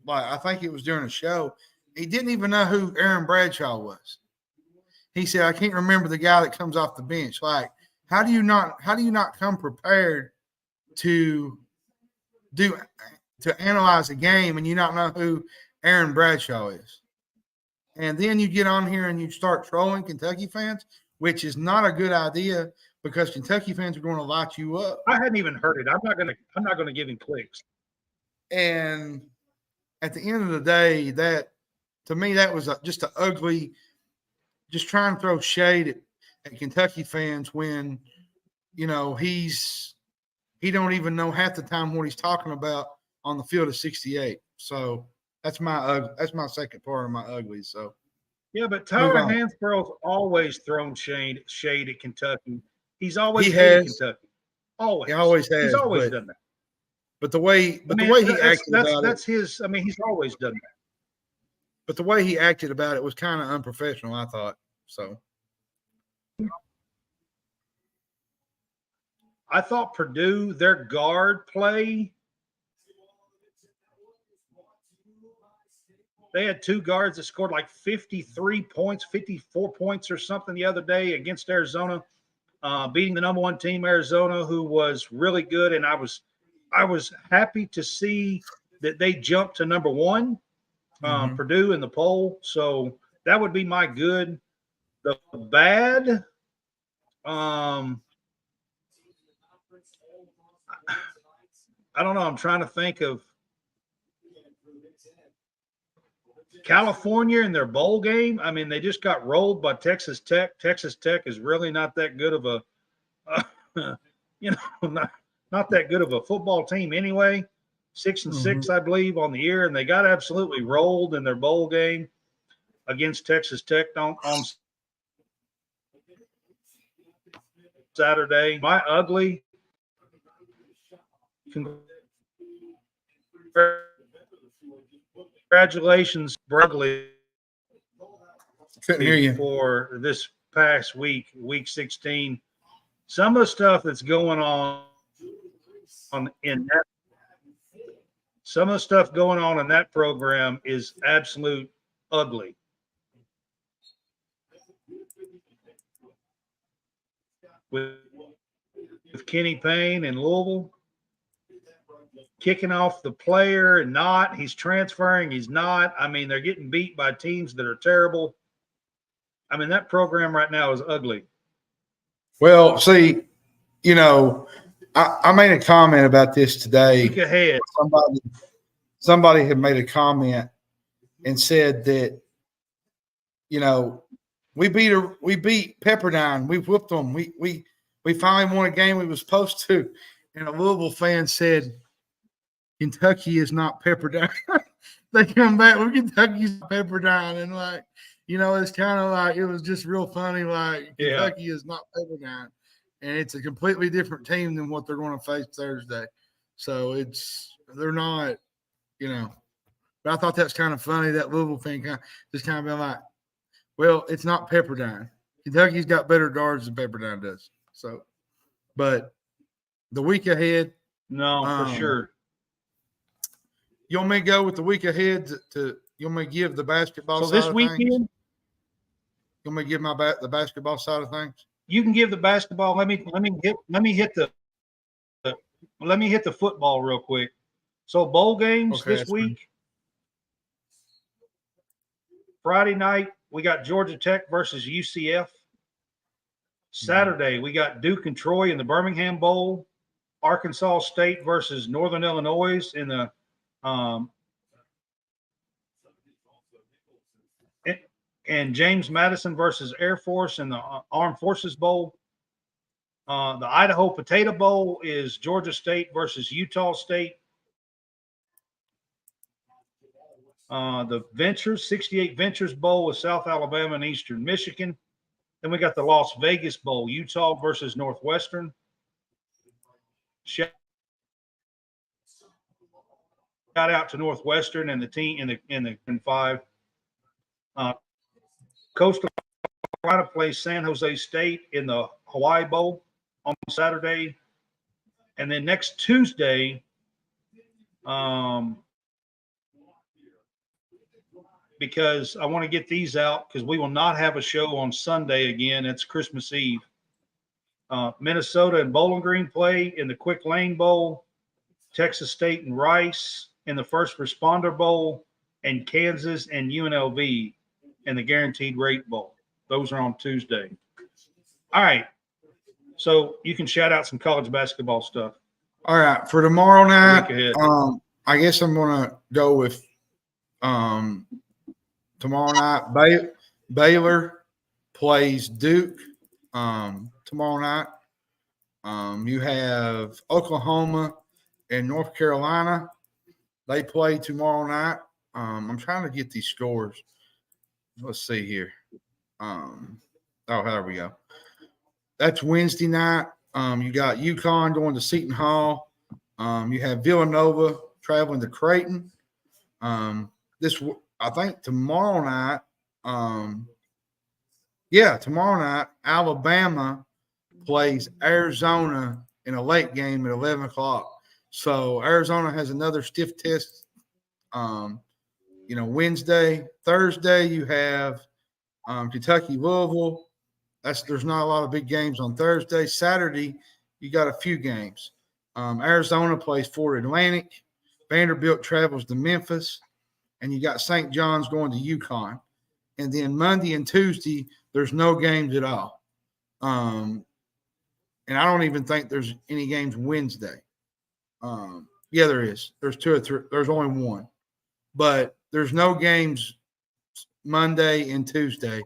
I think it was during a show, he didn't even know who Aaron Bradshaw was. He said, I can't remember the guy that comes off the bench. Like, how do you not come prepared to analyze a game and you not know who Aaron Bradshaw is? And then you get on here and you start trolling Kentucky fans, which is not a good idea because Kentucky fans are going to light you up. I hadn't even heard it. I'm not going to give him clicks. And at the end of the day, to me that was just an ugly, just trying to throw shade at Kentucky fans when he don't even know half the time what he's talking about on the field of 68. So. That's my second part of my ugly. So, yeah, but Tyler Hansborough's always thrown shade at Kentucky. He's always hated Kentucky. Always, he always has. He's always done that. But the way he acted about that's his. I mean, he's always done that. But the way he acted about it was kind of unprofessional, I thought. So, I thought Purdue, their guard play. They had 2 guards that scored like 53 points, 54 points or something the other day against Arizona, beating the number 1 team, Arizona, who was really good. And I was happy to see that they jumped to number 1, Purdue in the poll. So that would be my good. The bad, I don't know. I'm trying to think of California in their bowl game. I mean, they just got rolled by Texas Tech. Texas Tech is really not that good of a, not that good of a football team anyway. 6-6, I believe, on the year, and they got absolutely rolled in their bowl game against Texas Tech on Saturday. My ugly, Congratulations, Brugley, Couldn't hear you. for this past week 16. Some of the stuff that's going on in that, some of the stuff going on in that program is absolute ugly. With Kenny Payne in Louisville, kicking off the player and not, he's transferring, he's not. I mean, they're getting beat by teams that are terrible. I mean, that program right now is ugly. Well, see, you know, I made a comment about this today. Week ahead. Somebody had made a comment and said that, you know, we beat Pepperdine. We whooped them. We finally won a game we were supposed to. And a Louisville fan said, Kentucky is not Pepperdine. They come back, well, Kentucky's Pepperdine. And like, you know, it's kind of like, it was just real funny. Like, Kentucky is not Pepperdine. And it's a completely different team than what they're going to face Thursday. So they're not, you know. But I thought that's kind of funny, that Louisville fan just kind of been like, well, it's not Pepperdine. Kentucky's got better guards than Pepperdine does. So, but the week ahead. No, for sure. You want me to go with the week ahead you want me to give the basketball side this of weekend, things? You want me to give the basketball side of things? You can give the basketball. Let me hit the football real quick. So bowl games this week. Friday night, we got Georgia Tech versus UCF. Saturday, we got Duke and Troy in the Birmingham Bowl. Arkansas State versus Northern Illinois in the and James Madison versus Air Force in the Armed Forces Bowl. The Idaho Potato Bowl is Georgia State versus Utah State. The 68 Ventures Bowl is South Alabama and Eastern Michigan. Then we got the Las Vegas Bowl, Utah versus Northwestern. Shout out to Northwestern and the team in the 5. Coastal Carolina plays San Jose State in the Hawaii Bowl on Saturday. And then next Tuesday, because I want to get these out because we will not have a show on Sunday again. It's Christmas Eve. Minnesota and Bowling Green play in the Quick Lane Bowl. Texas State and Rice in the First Responder Bowl. And Kansas and UNLV in the Guaranteed Rate Bowl. Those are on Tuesday. All right. So you can shout out some college basketball stuff. All right. For tomorrow night, I guess I'm going to go with tomorrow night. Baylor plays Duke tomorrow night. You have Oklahoma and North Carolina. They play tomorrow night. I'm trying to get these scores. Let's see here. There we go. That's Wednesday night. You got UConn going to Seton Hall. You have Villanova traveling to Creighton. I think tomorrow night. Tomorrow night, Alabama plays Arizona in a late game at 11 o'clock. So Arizona has another stiff test. Wednesday. Thursday, you have Kentucky, Louisville. There's not a lot of big games on Thursday. Saturday, you got a few games. Arizona plays Florida Atlantic. Vanderbilt travels to Memphis. And you got St. John's going to UConn. And then Monday and Tuesday, there's no games at all. And I don't even think there's any games Wednesday. There is. There's 2 or 3. There's only one. But there's no games Monday and Tuesday.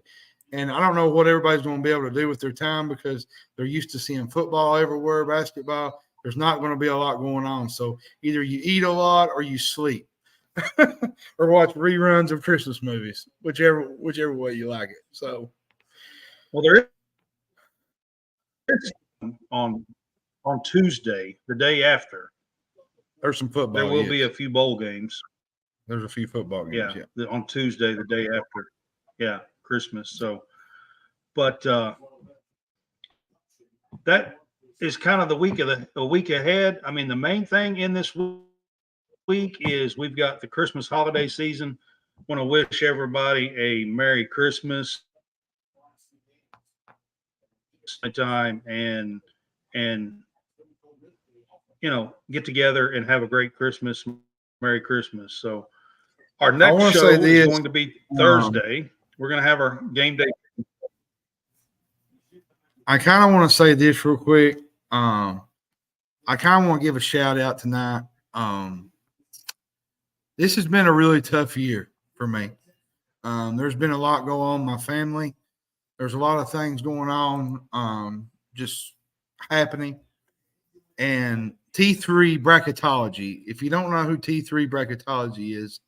And I don't know what everybody's going to be able to do with their time because they're used to seeing football everywhere, basketball. There's not going to be a lot going on. So either you eat a lot or you sleep or watch reruns of Christmas movies, whichever way you like it. So, well, there is on Tuesday, the day after. There's some football. There will be a few bowl games. There's a few football games. Yeah. On Tuesday, the day after. Yeah, Christmas. So, but that is kind of the week ahead. I mean, the main thing in this week is we've got the Christmas holiday season. Want to wish everybody a Merry Christmas time and get together and have a great Christmas. Merry Christmas. So our next show is going to be Thursday. We're going to have our game day. I kind of want to say this real quick. I kind of want to give a shout out tonight. This has been a really tough year for me. There's been a lot going on in my family. There's a lot of things going on just happening. And T3 Bracketology, if you don't know who T3 Bracketology is,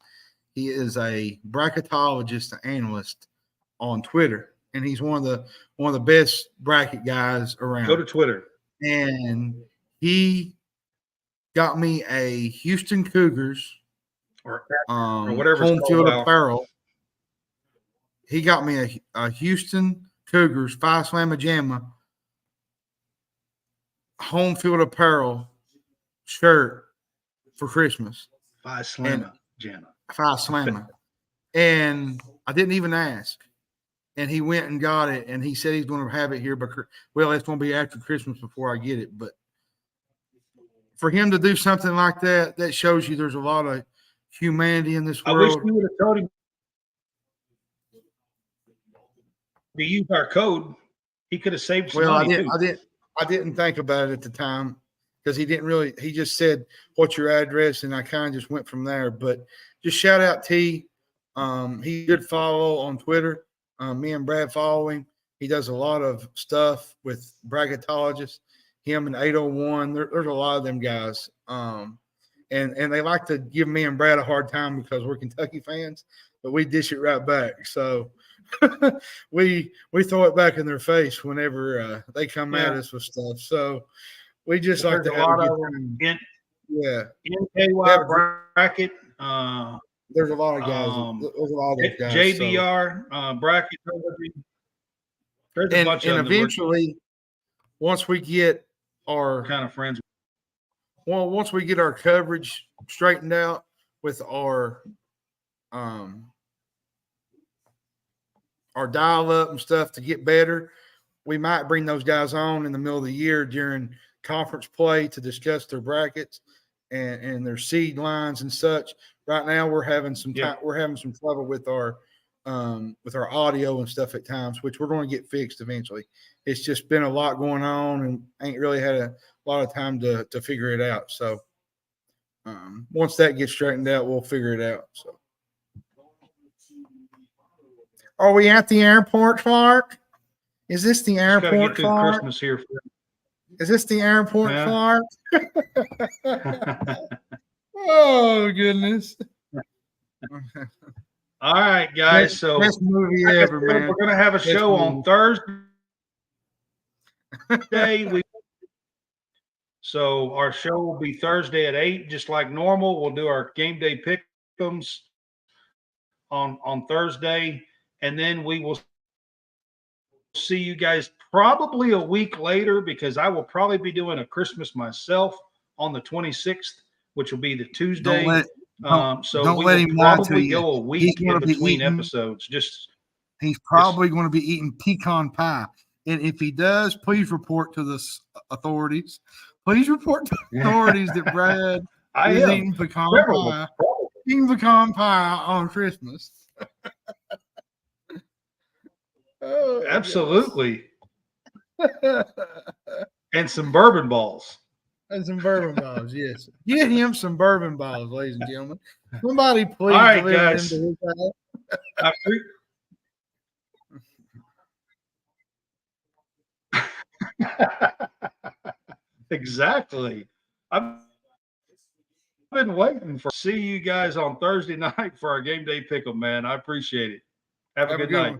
he is a bracketologist analyst on Twitter. And he's one of the best bracket guys around. Go to Twitter. And he got me a Houston Cougars or whatever home field apparel. He got me a Houston Cougars Phi Slamma Jamma home field apparel shirt for Christmas. Phi Slamma Jamma. Phi Slamma. And I didn't even ask. And he went and got it, and he said he's going to have it here. But it's going to be after Christmas before I get it. But for him to do something like that, that shows you there's a lot of humanity in this world. I wish you would have told him to use our code. He could have saved some money. I didn't think about it at the time because he didn't really. He just said, "What's your address?" And I kind of just went from there. But just shout out T. He did follow on Twitter. Me and Brad follow him. He does a lot of stuff with bracketologists. Him and 801. There's a lot of them guys. And they like to give me and Brad a hard time because we're Kentucky fans, but we dish it right back. So we throw it back in their face whenever they come at us with stuff. So we just like to have a good time. NKY bracket. There's a lot of guys. There's a lot of those guys. JBR bracket. There's a bunch of them. And eventually, once we get our kind of friends. Well, once we get our coverage straightened out with our dial-up and stuff to get better, we might bring those guys on in the middle of the year during conference play to discuss their brackets and their seed lines and such. Right now, we're having some trouble with our audio and stuff at times, which we're going to get fixed eventually. It's just been a lot going on and ain't really had a lot of time to figure it out. So once that gets straightened out, we'll figure it out. So, are we at the airport, Clark? Is this the airport, Clark? Christmas here. Is this the airport, Clark? Oh, goodness. All right, guys. So best movie ever, man. We're going to have a show on Thursday. So our show will be Thursday at 8, just like normal. We'll do our game day pick'ems on Thursday, and then we will see you guys probably a week later because I will probably be doing a Christmas myself on the 26th, which will be the Tuesday. Don't let him lie to you. Go a week in between episodes. He's probably going to be eating pecan pie. And if he does, please report to the authorities. Please report to the authorities that Brad is eating pecan pie. Eating pecan pie on Christmas. Oh, absolutely. And some bourbon balls. And some bourbon balls, yes. Get him some bourbon balls, ladies and gentlemen. Somebody please. All right, guys. Exactly. I've been waiting for see you guys on Thursday night for our game day pick'em, man. I appreciate it. Have a good night.